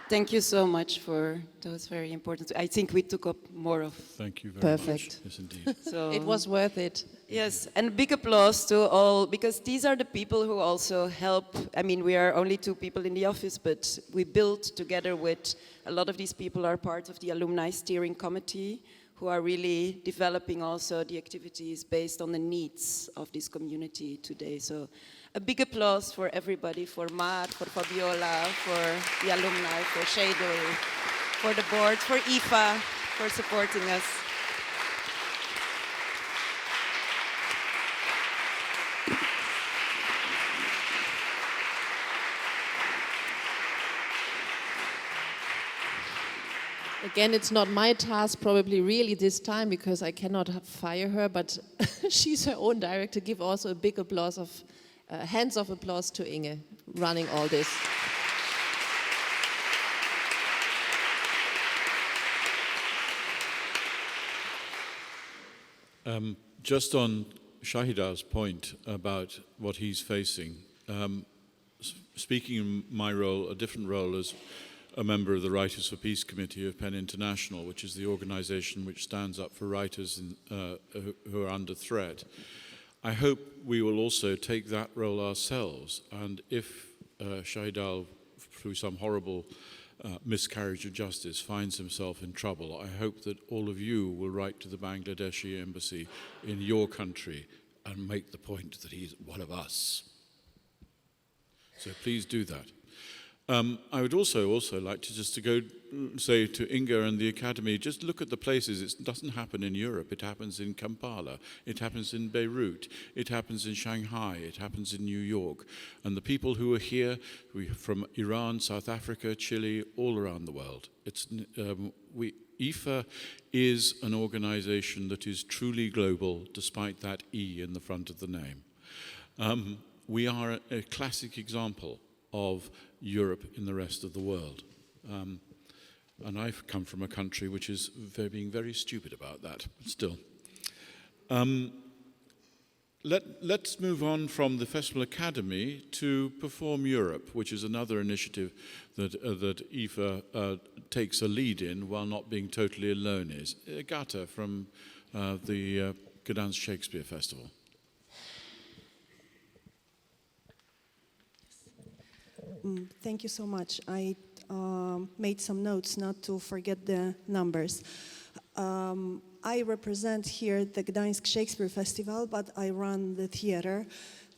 Thank you so much for those very important. I think we took up more of. Thank you very Perfect. much. Yes, indeed. So It was worth it. yes, and big applause to all, because these are the people who also help. I mean, we are only 2 people in the office, but we built together with a lot of these people are part of the alumni steering committee, who are really developing also the activities based on the needs of this community today. So a big applause for everybody, for Mar, for Fabiola, for the alumni, for Shadul, for the board, for EFA, for supporting us. Again, it's not my task probably really this time, because I cannot fire her, but she's her own director. Give also a big applause of, hands of applause to Inge, running all this. Just on Shahidah's point about what he's facing, speaking in my role, a different role as a member of the Writers for Peace Committee of PEN International, which is the organization which stands up for writers who are under threat. I hope we will also take that role ourselves, and if Shahidah, through some horrible miscarriage of justice, finds himself in trouble, I hope that all of you will write to the Bangladeshi embassy in your country and make the point that he's one of us. So please do that. I would also like to just to go say to Inga and the Academy, just look at the places. It doesn't happen in Europe. It happens in Kampala. It happens in Beirut. It happens in Shanghai. It happens in New York. And the people who are here, from Iran, South Africa, Chile, all around the world. EFA is an organization that is truly global, despite that E in the front of the name. We are a classic example of Europe in the rest of the world. And I've come from a country which is being very stupid about that, but still. Let's move on from the Festival Academy to Perform Europe, which is another initiative that EFA takes a lead in while not being totally alone is. Gata from the Gdansk Shakespeare Festival. Thank you so much. I made some notes not to forget the numbers. I represent here the Gdańsk Shakespeare Festival, but I run the theater,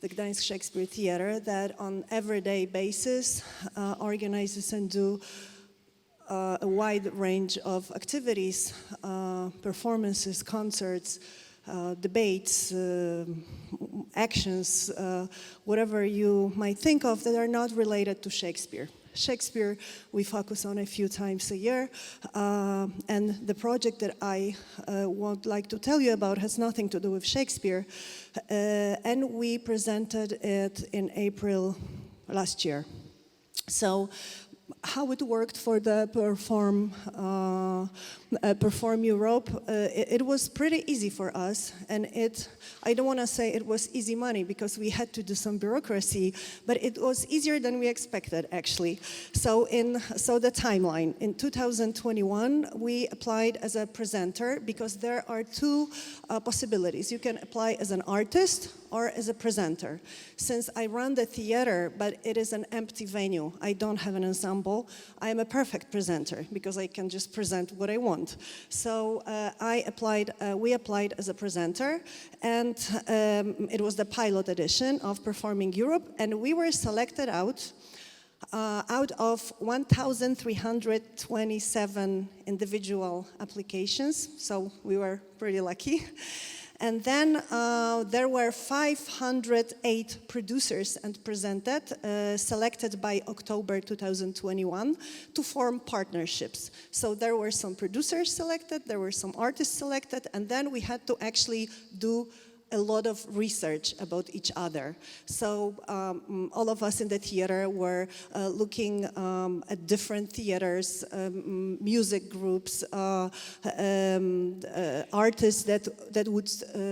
the Gdańsk Shakespeare Theater, that on everyday basis organizes and do a wide range of activities, performances, concerts, debates, actions, whatever you might think of that are not related to Shakespeare. Shakespeare we focus on a few times a year, and the project that I would like to tell you about has nothing to do with Shakespeare, and we presented it in April last year. So how it worked for the Perform Europe, it was pretty easy for us, and I don't want to say it was easy money because we had to do some bureaucracy, but it was easier than we expected, actually. So the timeline, in 2021, we applied as a presenter because there are two possibilities. You can apply as an artist or as a presenter. Since I run the theater, but it is an empty venue, I don't have an ensemble, I am a perfect presenter because I can just present what I want. So we applied as a presenter, and it was the pilot edition of Performing Europe, and we were selected out of 1,327 individual applications, so we were pretty lucky. And then there were 508 producers and presented, selected by October 2021 to form partnerships. So there were some producers selected, there were some artists selected, and then we had to actually do a lot of research about each other. So all of us in the theater were looking at different theaters, music groups, artists that would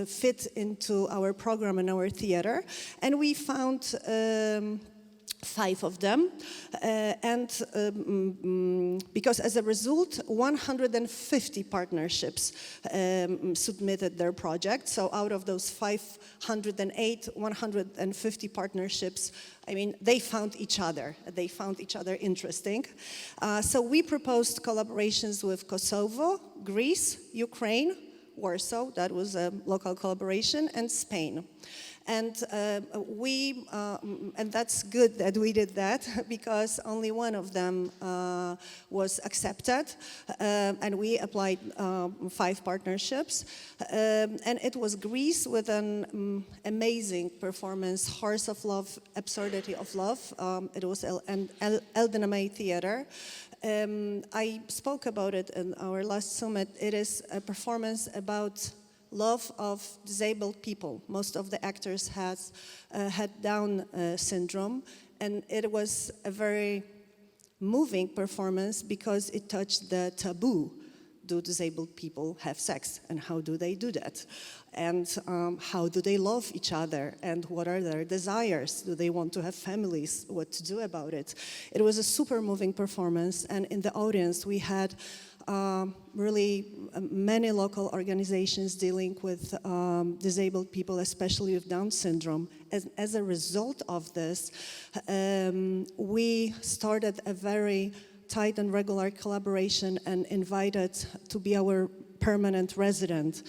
fit into our program and our theater. And we found 5 of them, because as a result, 150 partnerships submitted their project. So out of those 508, 150 partnerships, I mean, they found each other. They found each other interesting. So we proposed collaborations with Kosovo, Greece, Ukraine, Warsaw, that was a local collaboration, and Spain. And and that's good that we did that because only one of them was accepted, and we applied 5 partnerships. And it was Greece with an amazing performance, Horse of Love, Absurdity of Love. It was Eldonamay Theater. I spoke about it in our last summit. It is a performance about love of disabled people. Most of the actors had Down syndrome, and it was a very moving performance because it touched the taboo. Do disabled people have sex, and how do they do that? And how do they love each other, and what are their desires? Do they want to have families? What to do about it? It was a super moving performance, and in the audience we had really many local organizations dealing with disabled people, especially with Down syndrome. As a result of this, we started a very tight and regular collaboration and invited to be our permanent resident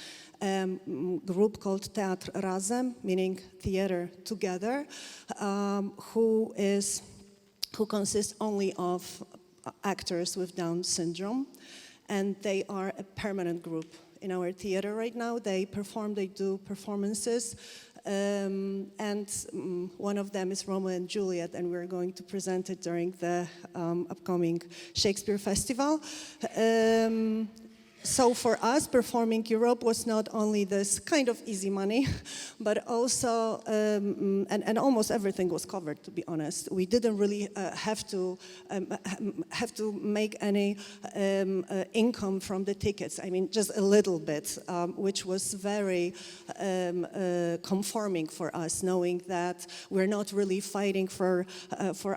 group called Teatr Razem, meaning theater together, who consists only of actors with Down syndrome. And they are a permanent group in our theater right now. They do performances, and one of them is Romeo and Juliet, and we're going to present it during the upcoming Shakespeare Festival. So for us, Performing Europe was not only this kind of easy money, but also, and almost everything was covered, to be honest. We didn't really have to make any income from the tickets. I mean, just a little bit, which was very conforming for us, knowing that we're not really fighting for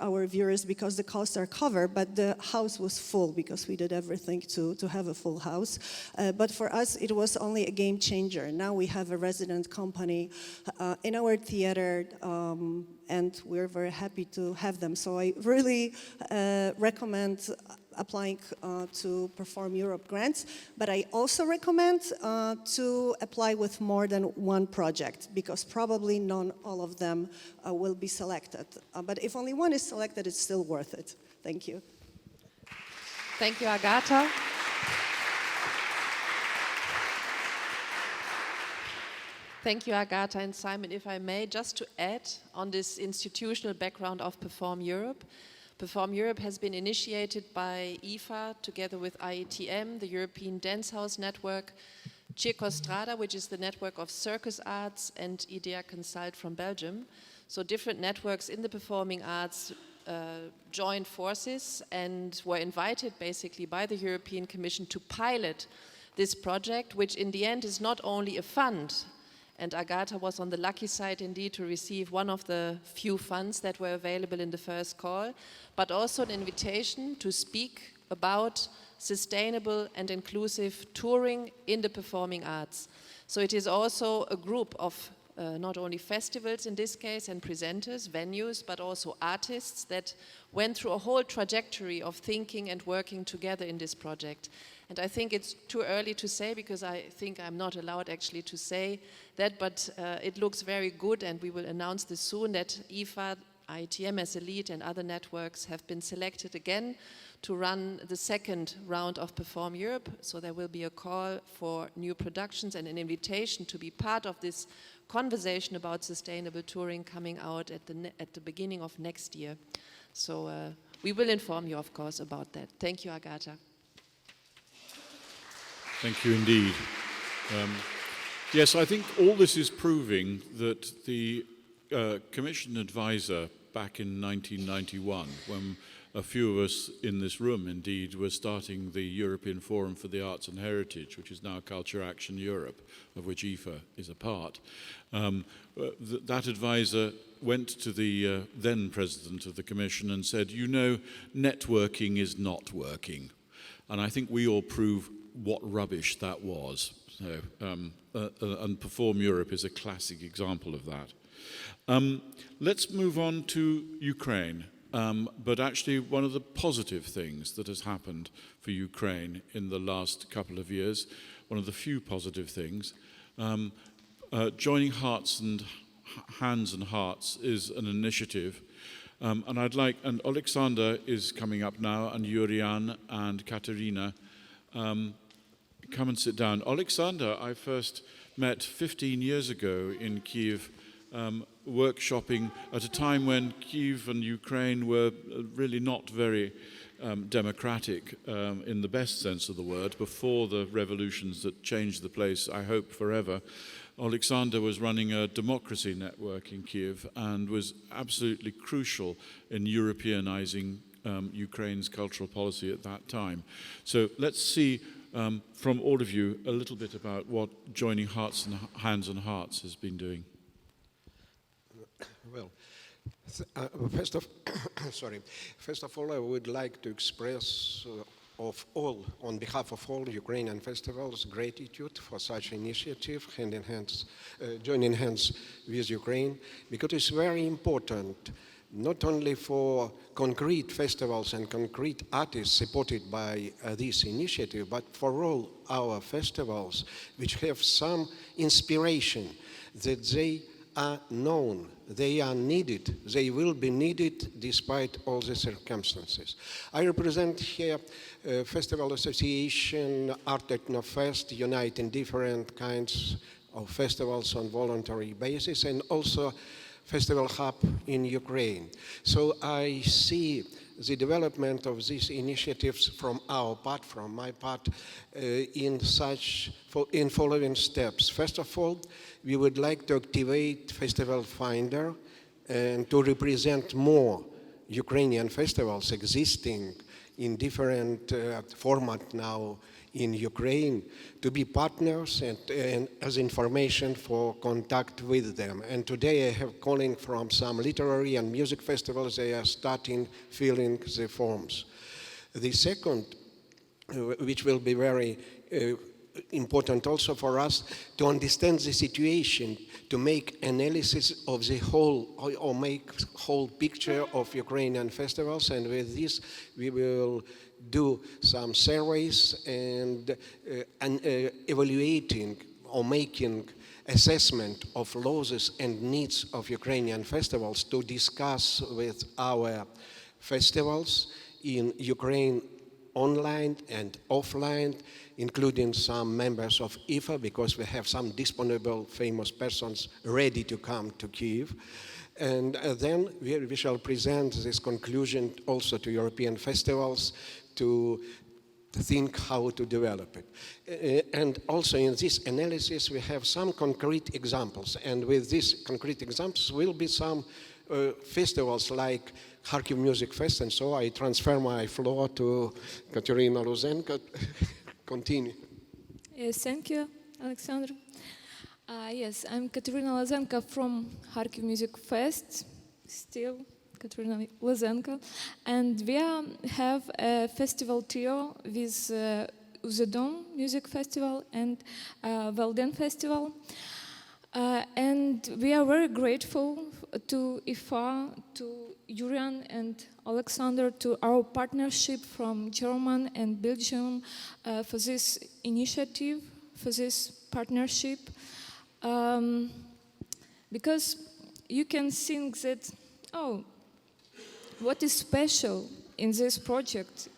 our viewers because the costs are covered, but the house was full because we did everything to have a full house. But for us, it was only a game changer. Now we have a resident company in our theater, and we're very happy to have them. So I really recommend applying to Perform Europe grants, but I also recommend to apply with more than one project, because probably not all of them will be selected. But if only one is selected, it's still worth it. Thank you. Thank you, Agata. Thank you, Agata and Simon. If I may, just to add on this institutional background of Perform Europe. Perform Europe has been initiated by EFA together with IETM, the European Dance House Network, Circo Strada, which is the network of circus arts, and Idea Consult from Belgium. So different networks in the performing arts joined forces and were invited basically by the European Commission to pilot this project, which in the end is not only a fund, and Agata was on the lucky side indeed to receive one of the few funds that were available in the first call, but also an invitation to speak about sustainable and inclusive touring in the performing arts. So it is also a group of not only festivals in this case and presenters, venues, but also artists that went through a whole trajectory of thinking and working together in this project. And I think it's too early to say, because I think I'm not allowed actually to say that, but it looks very good, and we will announce this soon, that EFA, IETM as a lead, and other networks have been selected again to run the second round of Perform Europe. So there will be a call for new productions and an invitation to be part of this conversation about sustainable touring coming out at the beginning of next year. So we will inform you, of course, about that. Thank you, Agata. Thank you indeed. Yes, I think all this is proving that the Commission advisor back in 1991, when a few of us in this room indeed were starting the European Forum for the Arts and Heritage, which is now Culture Action Europe, of which EFA is a part. That advisor went to the then president of the Commission and said, you know, networking is not working. And I think we all prove what rubbish that was. So, and Perform Europe is a classic example of that. Let's move on to Ukraine. But actually, one of the positive things that has happened for Ukraine in the last couple of years, one of the few positive things, joining hearts and hands and hearts is an initiative. And Alexander is coming up now, and Yurian and Katerina. Come and sit down. Alexander, I first met 15 years ago in Kyiv, workshopping at a time when Kyiv and Ukraine were really not very democratic in the best sense of the word, before the revolutions that changed the place, I hope, forever. Alexander was running a democracy network in Kyiv and was absolutely crucial in Europeanizing Ukraine's cultural policy at that time. So let's see from all of you a little bit about what Joining Hearts and Hands and Hearts has been doing. Well, first of all, I would like to express on behalf of all Ukrainian festivals, gratitude for such initiative, joining hands with Ukraine, because it's very important, not only for concrete festivals and concrete artists supported by this initiative, but for all our festivals which have some inspiration that they are known, they are needed, they will be needed despite all the circumstances. I represent here Festival Association, Art Etnofest, uniting different kinds of festivals on voluntary basis, and also Festival Hub in Ukraine. So I see the development of these initiatives from my part, in following steps. First of all, we would like to activate Festival Finder and to represent more Ukrainian festivals existing in different format now in Ukraine, to be partners and as information for contact with them. And today I have calling from some literary and music festivals. They are starting filling the forms. The second, which will be very important also for us to understand the situation, to make analysis of the whole, or make whole picture of Ukrainian festivals, and with this we will do some surveys and evaluating or making assessment of losses and needs of Ukrainian festivals to discuss with our festivals in Ukraine online and offline, including some members of EFFE, because we have some disponible famous persons ready to come to Kyiv. And then we shall present this conclusion also to European festivals to think how to develop it. And also in this analysis we have some concrete examples, and with these concrete examples will be some festivals like Kharkiv Music Fest, and so I transfer my floor to Katerina Luzenko. Continue. Yes, thank you, Alexander. Yes, I'm Katerina Luzenko from Kharkiv Music Fest, still Katerina Luzenko, and we have a festival trio with Uzedom Music Festival and Velden Festival. And we are very grateful to EFA, to Julian and Alexander, to our partnership from Germany and Belgium for this initiative, for this partnership. Because you can think that, oh, what is special in this project?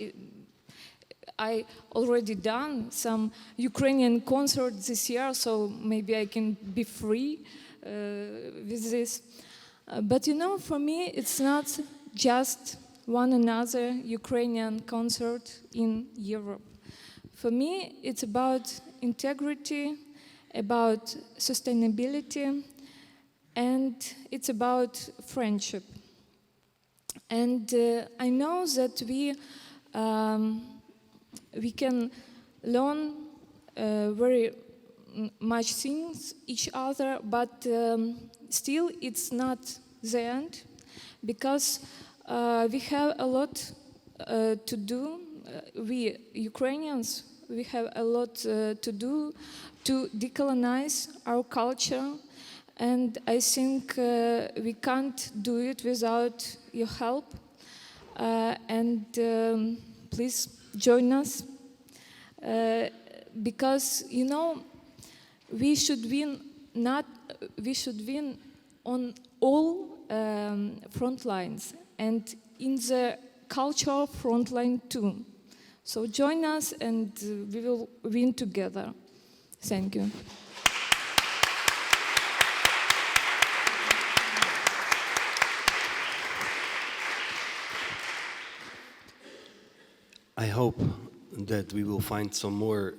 I already done some Ukrainian concerts this year, so maybe I can be free with this. But you know, for me, it's not just one another Ukrainian concert in Europe. For me, it's about integrity, about sustainability, and it's about friendship. And I know that we can learn very much things each other, but still it's not the end, because we have a lot to do. We Ukrainians, we have a lot to do to decolonize our culture, and I think we can't do it without your help. And please join us, because you know we should win on all front lines, and in the cultural front line too. So join us and we will win together. Thank you. I hope that we will find some more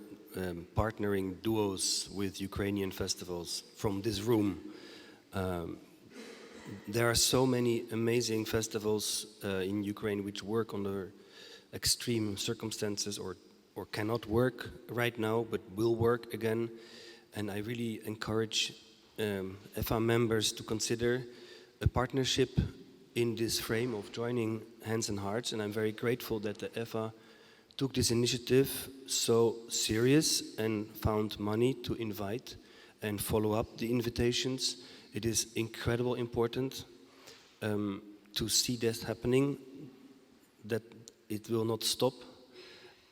partnering duos with Ukrainian festivals from this room. There are so many amazing festivals in Ukraine which work under extreme circumstances or cannot work right now, but will work again. And I really encourage EFFA members to consider a partnership in this frame of joining hands and hearts. And I'm very grateful that the EFFA took this initiative so serious and found money to invite and follow up the invitations. It is incredibly important to see this happening, that it will not stop,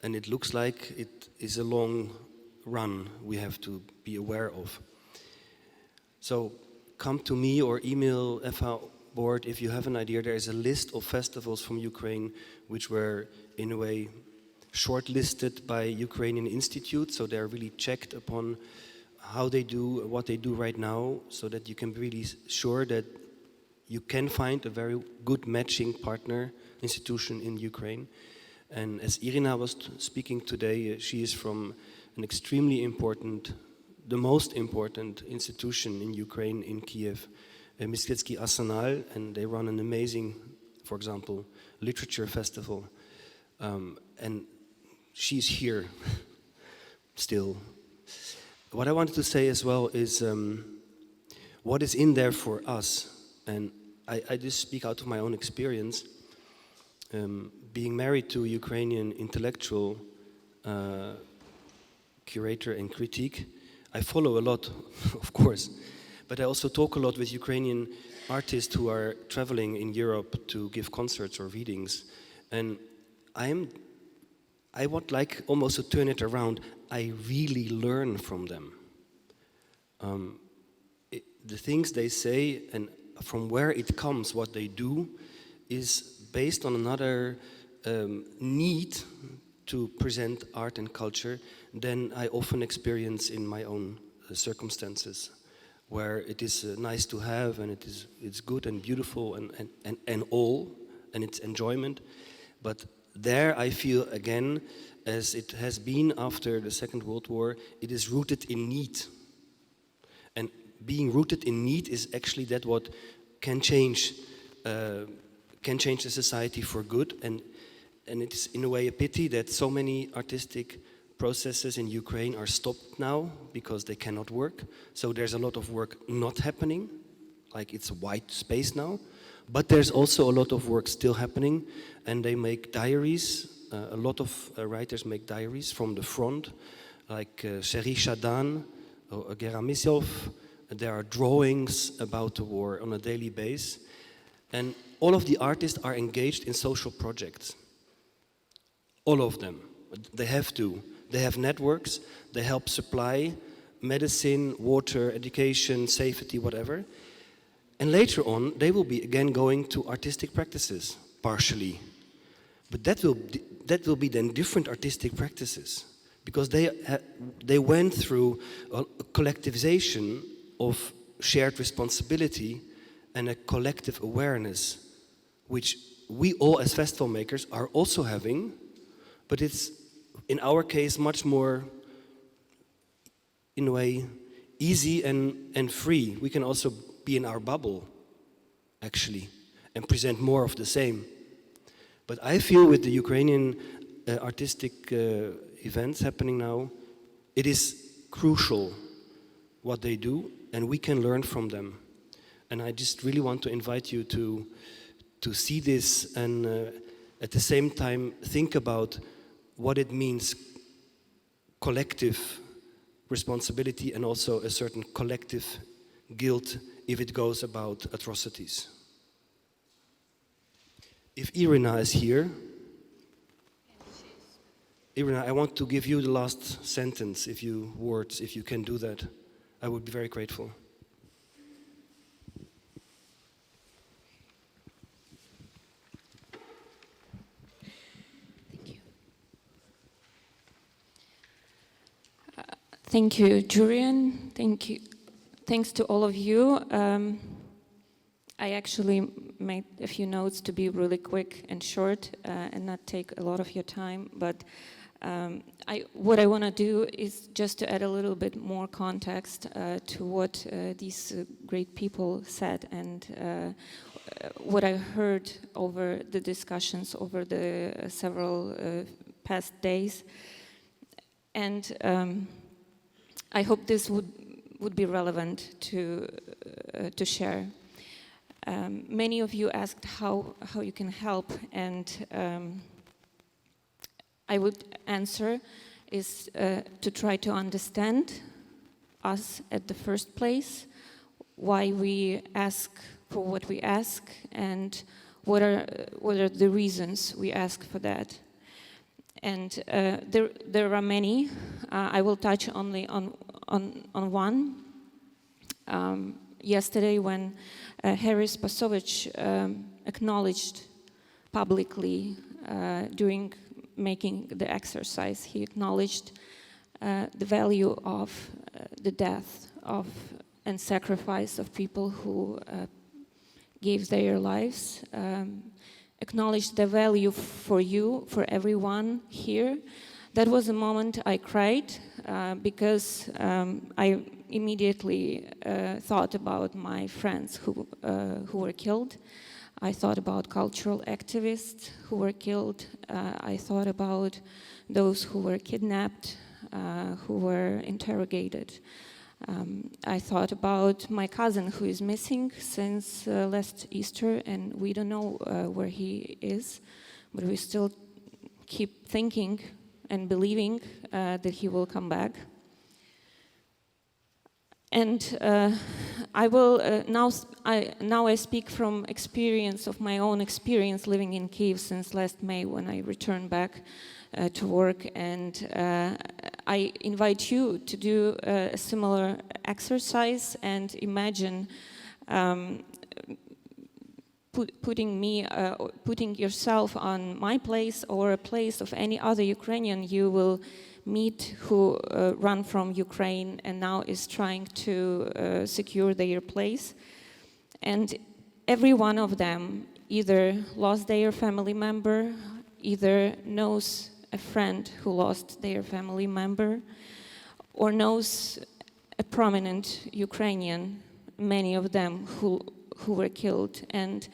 and it looks like it is a long run we have to be aware of. So come to me or email EFFA board if you have an idea. There is a list of festivals from Ukraine which were in a way shortlisted by Ukrainian institutes, so they're really checked upon how they do, what they do right now, so that you can be really sure that you can find a very good matching partner institution in Ukraine. And as Irina was speaking today, she is from an extremely important, the most important institution in Ukraine, in Kiev, Mistetsky Arsenal, and they run an amazing, for example, literature festival. And she's here still. What I wanted to say as well is what is in there for us. And I just speak out of my own experience. Being married to a Ukrainian intellectual curator and critique. I follow a lot, of course, but I also talk a lot with Ukrainian artists who are traveling in Europe to give concerts or readings. And I would like almost to turn it around. I really learn from them. The things they say and from where it comes, what they do, is based on another need to present art and culture than I often experience in my own circumstances, where it is nice to have and it's good and beautiful and all, and it's enjoyment. But there I feel again, as it has been after the Second World War, it is rooted in need. And being rooted in need is actually that what can change the society for good. And it's in a way a pity that so many artistic processes in Ukraine are stopped now because they cannot work. So there's a lot of work not happening, like it's a white space now. But there's also a lot of work still happening, and they make diaries. A lot of writers make diaries from the front, like Sheri Shadan or Geramisov. There are drawings about the war on a daily basis. And all of the artists are engaged in social projects. All of them. They have to. They have networks. They help supply medicine, water, education, safety, whatever. And later on, they will be again going to artistic practices, partially. But that will be then different artistic practices, because they went through a collectivization of shared responsibility and a collective awareness, which we all as festival makers are also having, but it's, in our case, much more, in a way, easy and free. We can also be in our bubble, actually, and present more of the same. But I feel with the Ukrainian artistic events happening now, it is crucial what they do, and we can learn from them. And I just really want to invite you to see this and at the same time think about what it means, collective responsibility and also a certain collective guilt if it goes about atrocities. If Irina is here, Irina, I want to give you the last sentence, if you can do that. I would be very grateful. Thank you, Julian. Thank you. Thanks to all of you. I actually made a few notes to be really quick and short and not take a lot of your time. But what I want to do is just to add a little bit more context to what these great people said and what I heard over the discussions over the several past days. And I hope this would be relevant to share. Many of you asked how you can help, and I would answer is to try to understand us at the first place, why we ask for what we ask, and what are the reasons we ask for that. And there are many. I will touch only on one. Yesterday, when Harris Pasovich acknowledged publicly during making the exercise, he acknowledged the value of the death and sacrifice of people who gave their lives. Acknowledge the value for you, for everyone here. That was a moment I cried because I immediately thought about my friends who were killed. I thought about cultural activists who were killed. I thought about those who were kidnapped, who were interrogated. I thought about my cousin who is missing since last Easter, and we don't know where he is, but we still keep thinking and believing that he will come back. And I will now I speak from experience of my own experience living in Kyiv since last May when I returned back to work, and I invite you to do a similar exercise and imagine putting yourself on my place or a place of any other Ukrainian you will meet who run from Ukraine and now is trying to secure their place. And every one of them either lost their family member, either knows a friend who lost their family member, or knows a prominent Ukrainian, many of them who were killed. And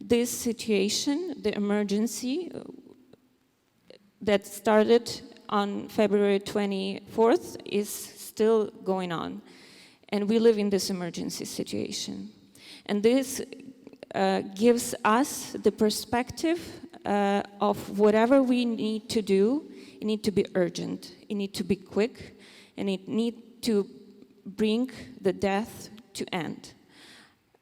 this situation, the emergency that started on February 24th, is still going on. And we live in this emergency situation. And this gives us the perspective of whatever we need to do, it needs to be urgent, it needs to be quick, and it needs to bring the death to end.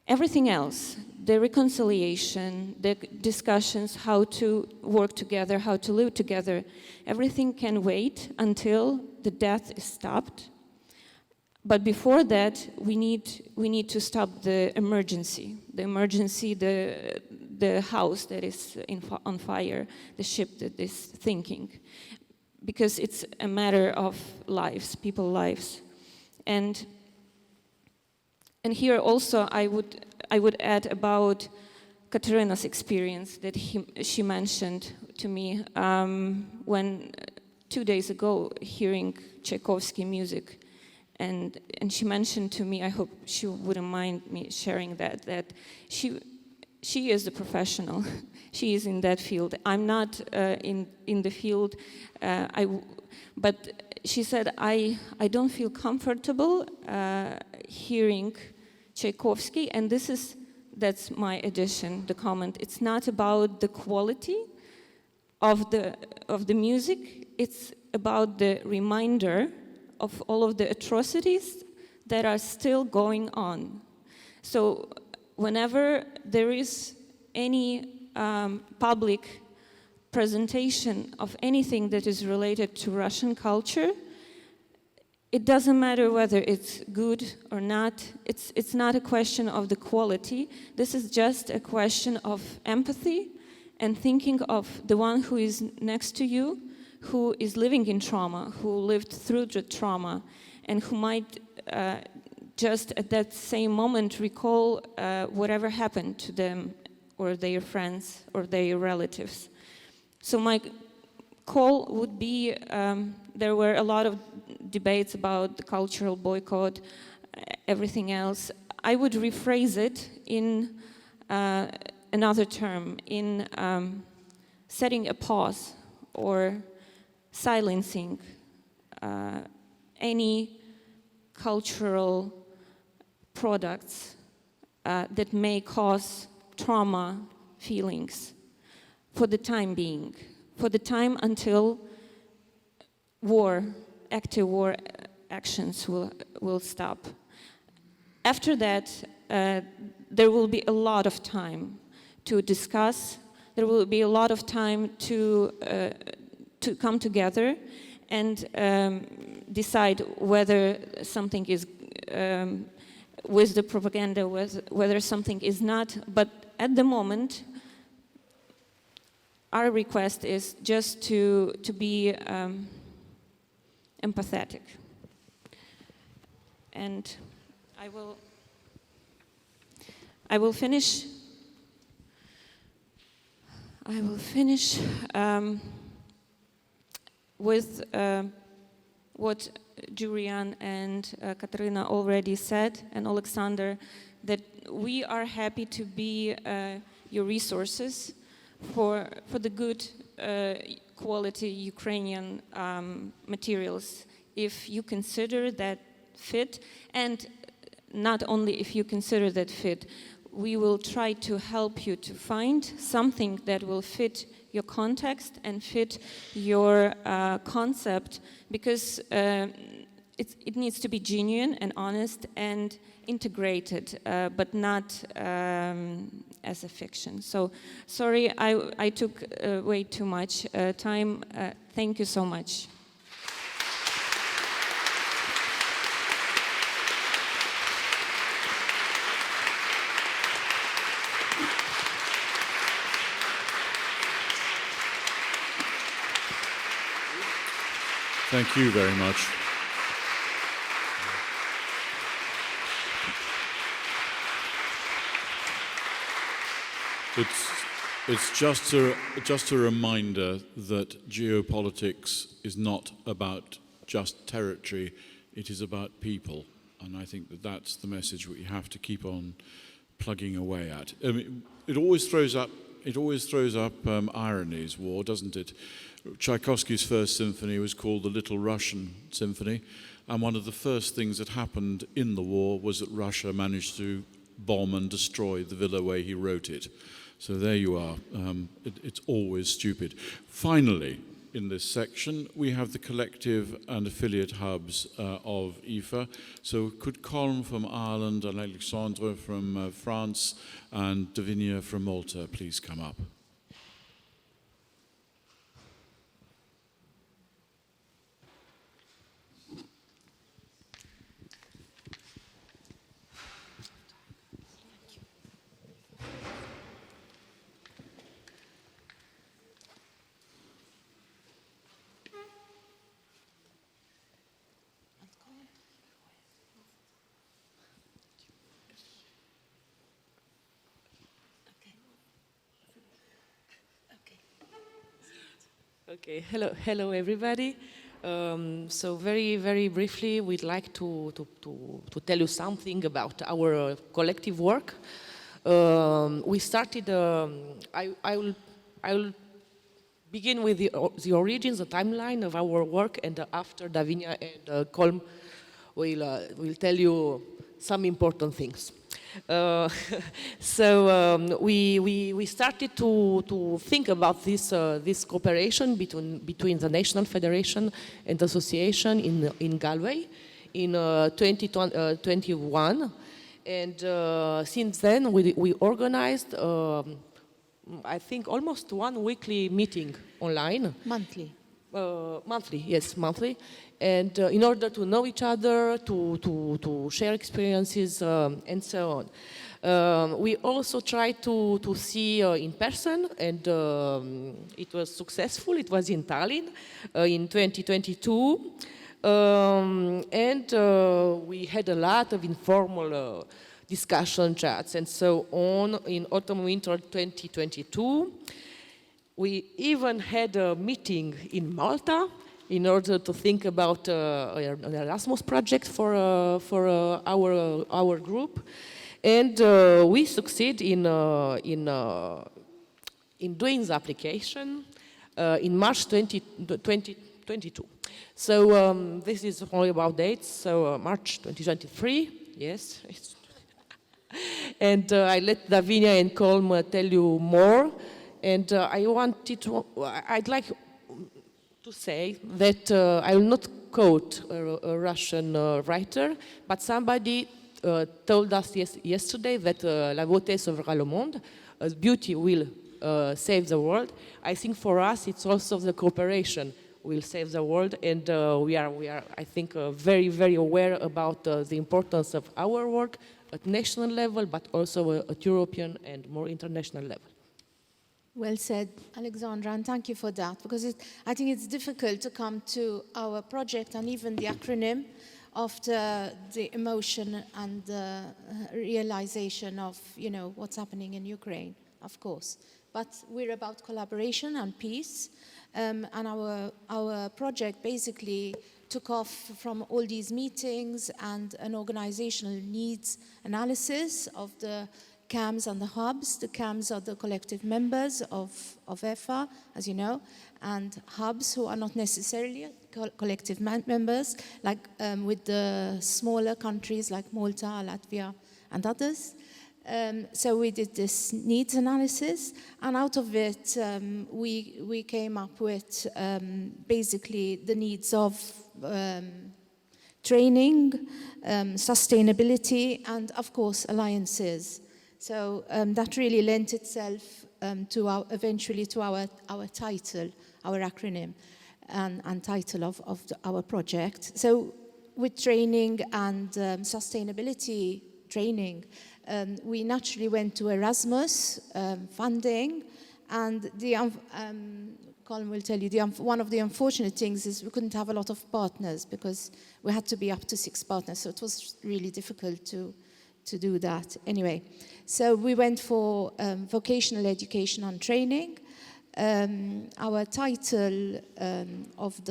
Everything else, the reconciliation, the discussions, how to work together, how to live together, everything can wait until the death is stopped. But before that, we need to stop the emergency, the house that is on fire, the ship that is sinking, because it's a matter of lives, people's lives. And here also I would add about Katerina's experience that she mentioned to me when 2 days ago hearing Tchaikovsky music, and she mentioned to me, I hope she wouldn't mind me sharing that she is a professional. She is in that field. I'm not in the field, but she said, I don't feel comfortable hearing Tchaikovsky, and that's my addition, the comment. It's not about the quality of the music, it's about the reminder of all of the atrocities that are still going on. So whenever there is any public presentation of anything that is related to Russian culture, it doesn't matter whether it's good or not. It's not a question of the quality. This is just a question of empathy and thinking of the one who is next to you, who is living in trauma, who lived through the trauma, and who might just at that same moment recall whatever happened to them or their friends or their relatives. So my call would be, there were a lot of debates about the cultural boycott, everything else. I would rephrase it in another term, in setting a pause or silencing any cultural products that may cause trauma feelings for the time being, for the time until active war actions will stop. After that, there will be a lot of time to discuss, there will be a lot of time to come together and decide whether something is with the propaganda, whether something is not. But at the moment, our request is just to be empathetic. And I will finish with what Julian and Katerina already said, and Alexander, that we are happy to be your resources for the good quality Ukrainian materials, if you consider that fit, and not only if you consider that fit. we will try to help you to find something that will fit your context and fit your concept, because it needs to be genuine and honest and integrated, but not as a fiction. So, sorry, I took way too much time. Thank you so much. Thank you very much. It's just a reminder that geopolitics is not about just territory, it is about people. And I think that that's the message we have to keep on plugging away at. I mean, it always throws up ironies, war, doesn't it? Tchaikovsky's first symphony was called the Little Russian Symphony, and one of the first things that happened in the war was that Russia managed to bomb and destroy the villa where he wrote it. So there you are. It's always stupid. Finally, in this section, we have the collective and affiliate hubs of EFA. So could Colm from Ireland and Alexandre from France and Davinia from Malta please come up? Okay, hello everybody. So very briefly, we'd like to tell you something about our collective work. We started. I will begin with the origins, the timeline of our work, and after Davinia and Colm will tell you some important things. So we started to think about this cooperation between the National Federation and Association in Galway in 2021, and since then we organized I think almost one weekly meeting online. Monthly. Monthly, yes, monthly. And in order to know each other, to share experiences, and so on. We also tried to see in person, and it was successful. It was in Tallinn in 2022. And we had a lot of informal discussion chats and so on in autumn-winter 2022. We even had a meeting in Malta in order to think about an Erasmus project for our group, and we succeed in doing the application in March 2022. So this is only about dates. So March 2023, yes. And I let Davinia and Colm tell you more. And I'd like to say that I will not quote a Russian writer, but somebody told us yesterday that la beauté sauvera le monde, beauty will save the world. I think for us it's also the cooperation will save the world, and we are I think very aware about the importance of our work at national level, but also at European and more international level. Well said, Alexandra, and thank you for that, because I think it's difficult to come to our project and even the acronym after the emotion and the realization of, what's happening in Ukraine, of course. But we're about collaboration and peace, and our project basically took off from all these meetings and an organizational needs analysis of the CAMs and the hubs. The CAMs are the collective members of EFFA, as you know, and hubs who are not necessarily collective members, like with the smaller countries like Malta, Latvia, and others. So we did this needs analysis, and out of it, we came up with basically the needs of training, sustainability, and of course alliances. So that really lent itself to eventually to our title, our acronym, and title of our project. So with training and sustainability training, we naturally went to Erasmus funding, and Colin will tell you, one of the unfortunate things is we couldn't have a lot of partners because we had to be up to 6 partners, so it was really difficult to do that. Anyway, so we went for vocational education and training. Our title of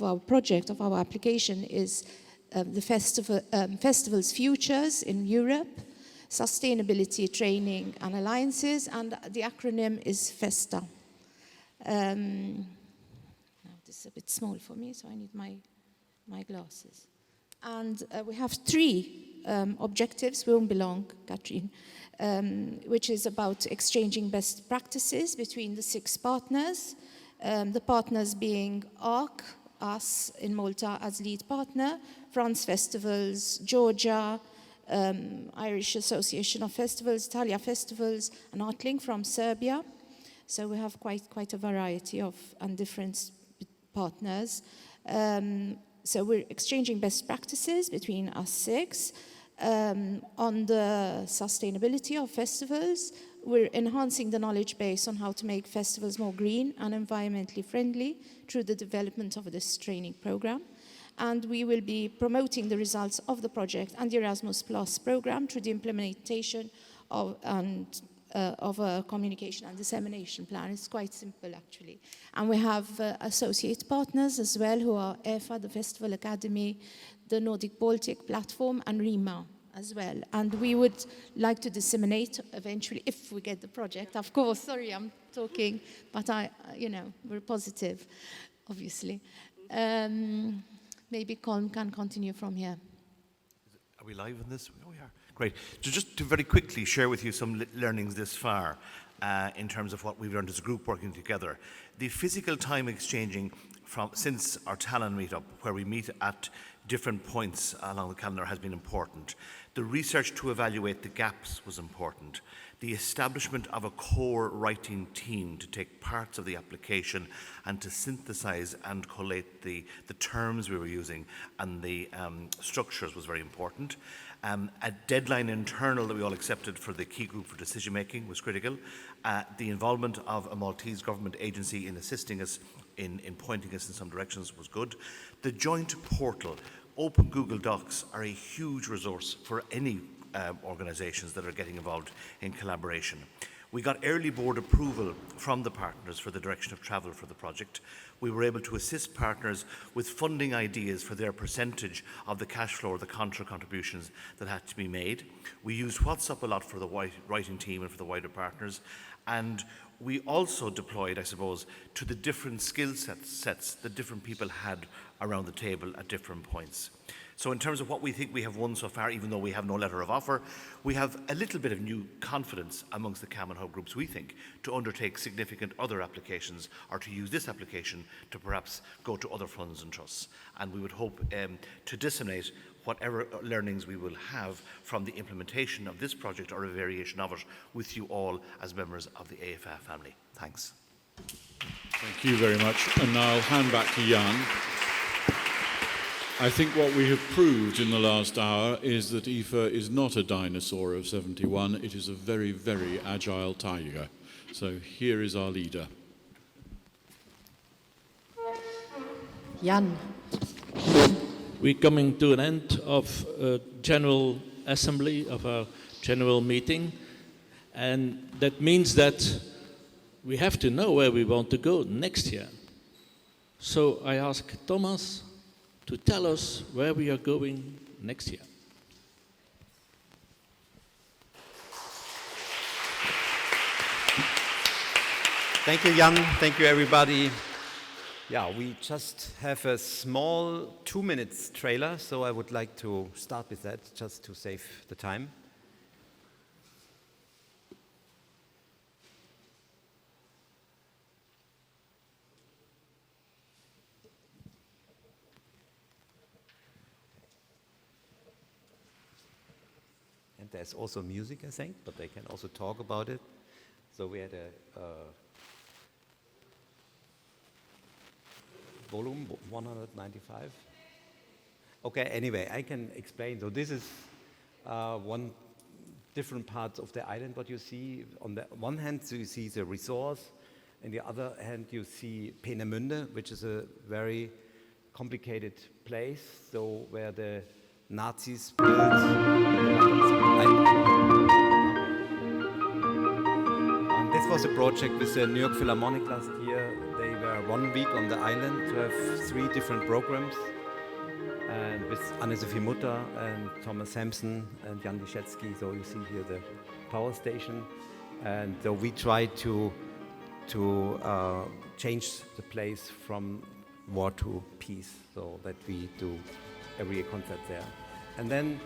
our project, of our application, is the Festival's Futures in Europe, Sustainability, Training and Alliances, and the acronym is FESTA. Now this is a bit small for me, so I need my glasses. And we have 3 objectives, we won't be long, Katrin, which is about exchanging best practices between the 6 partners, the partners being ARC, us in Malta as lead partner, France Festivals, Georgia, Irish Association of Festivals, Italia Festivals, and Artlink from Serbia. So we have quite a variety of and different partners. So we're exchanging best practices between us 6. On the sustainability of festivals, we're enhancing the knowledge base on how to make festivals more green and environmentally friendly through the development of this training program. And we will be promoting the results of the project and the Erasmus Plus program through the implementation of a communication and dissemination plan. It's quite simple, actually. And we have associate partners as well, who are EFA, the Festival Academy, the Nordic Baltic platform, and RIMA as well. And we would like to disseminate eventually, if we get the project, of course. Sorry, I'm talking, but we're positive, obviously. Maybe Colm can continue from here. Are we live in this? Oh, we are. Great. So just to very quickly share with you some learnings this far in terms of what we've learned as a group working together. The physical time exchanging since our Talon meetup, where we meet at different points along the calendar, has been important. The research to evaluate the gaps was important. The establishment of a core writing team to take parts of the application and to synthesize and collate the terms we were using and the structures was very important. A deadline internal that we all accepted for the key group for decision making was critical. The involvement of a Maltese government agency in assisting us in pointing us in some directions was good. The joint portal, open Google Docs, are a huge resource for any organisations that are getting involved in collaboration. We got early board approval from the partners for the direction of travel for the project. We were able to assist partners with funding ideas for their percentage of the cash flow or the contra contributions that had to be made. We used WhatsApp a lot for the writing team and for the wider partners. And we also deployed, I suppose, to the different skill sets that different people had around the table at different points. So in terms of what we think we have won so far, even though we have no letter of offer, we have a little bit of new confidence amongst the CAM and Hub groups, we think, to undertake significant other applications or to use this application to perhaps go to other funds and trusts. And we would hope to disseminate whatever learnings we will have from the implementation of this project or a variation of it with you all as members of the EFFEA family. Thanks. Thank you very much. And now I'll hand back to Jan. I think what we have proved in the last hour is that EFFEA is not a dinosaur of 71. It is a very, very agile tiger. So here is our leader. Jan. We're coming to an end of a general assembly, of our general meeting. And that means that we have to know where we want to go next year. So I ask Thomas to tell us where we are going next year. Thank you, Jan. Thank you, everybody. Yeah, we just have a small 2 minutes trailer, so I would like to start with that just to save the time. And there's also music, I think, but they can also talk about it. So we had a volume 195. Okay, anyway, I can explain. So this is one different parts of the island. What you see on the one hand, so you see the resource. On the other hand, you see Peenemünde, which is a very complicated place. So where the Nazis built. This was a project with the New York Philharmonic last year. They were 1 week on the island to have 3 different programs, and with Anne-Sophie Mutter and Thomas Sampson and Jan Liszewski. So you see here the power station, and so we try to change the place from war to peace, so that we do every concert there. And then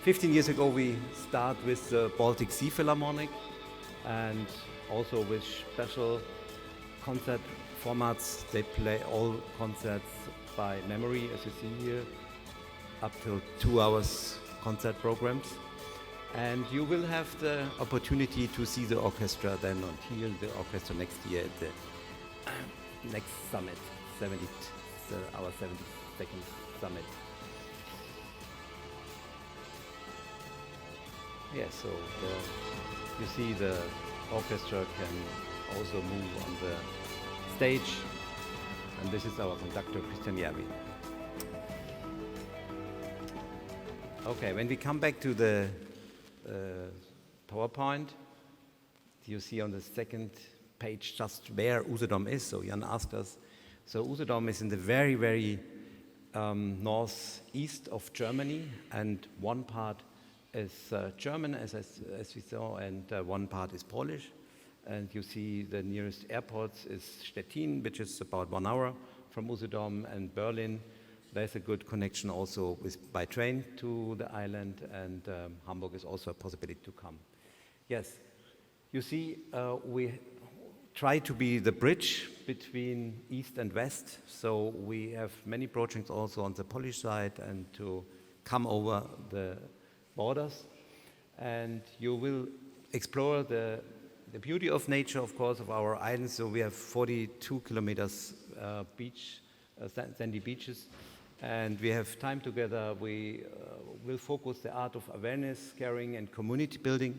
15 years ago we start with the Baltic Sea Philharmonic, and also with special concert formats. They play all concerts by memory, as you see here, up till 2 hours concert programs. And you will have the opportunity to see the orchestra then, and hear the orchestra next year at the next summit, our 72nd summit. Yeah, so you see the orchestra can also move on the stage, and this is our conductor, Christian Järvi. Okay, when we come back to the PowerPoint, you see on the second page just where Usedom is. So Jan asked us. So Usedom is in the very, very northeast of Germany, and one part is German, as we saw, and one part is Polish. And you see the nearest airports is Stettin, which is about 1 hour from Usedom, and Berlin. There's a good connection also by train to the island, and Hamburg is also a possibility to come. Yes, you see, we try to be the bridge between East and West, so we have many projects also on the Polish side and to come over the borders, and you will explore the beauty of nature, of course, of our island. So we have 42 kilometers sandy beaches, and we have time together. We will focus the art of awareness, caring, and community building.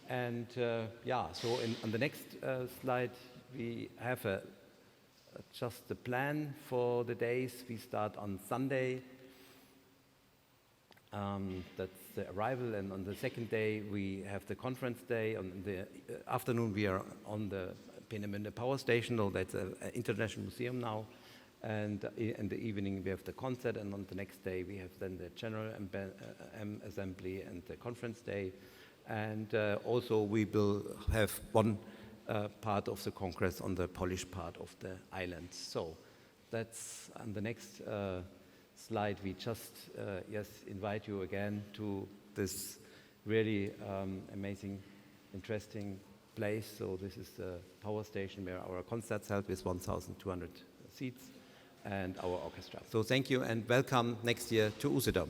And yeah, so on the next slide, we have just the plan for the days. We start on Sunday. That's the arrival, and on the second day we have the conference day. On the afternoon we are on the Peenemünde power station, though that's an international museum now. And in the evening we have the concert, and on the next day we have then the general assembly and the conference day. And also we will have one part of the congress on the Polish part of the island. So that's on the next slide. We just invite you again to this really amazing, interesting place. So this is the power station where our concerts held with 1,200 seats and our orchestra. So thank you and welcome next year to Usedom.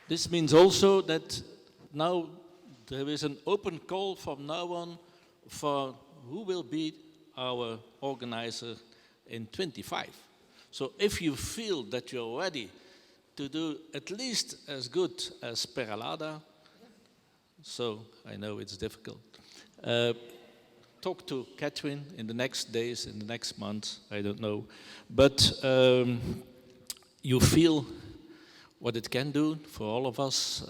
This means also that now there is an open call from now on for who will be our organizer in 25. So if you feel that you're ready to do at least as good as Peralada, so I know it's difficult, talk to Catherine in the next days, in the next months, I don't know. But you feel what it can do for all of us.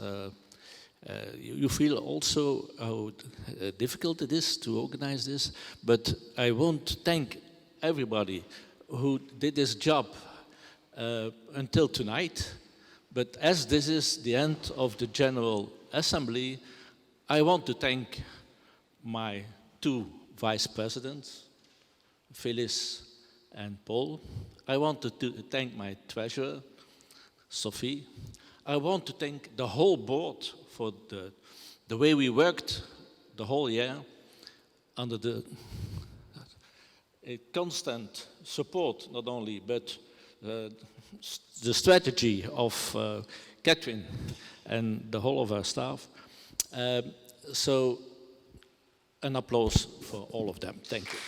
You feel also how difficult it is to organize this, but I want to thank everybody who did this job until tonight. But as this is the end of the General Assembly, I want to thank my two vice presidents, Phyllis and Paul. I want to thank my treasurer, Sophie. I want to thank the whole board for the way we worked the whole year under the constant support, not only, but the strategy of Catherine and the whole of our staff. So an applause for all of them. Thank you.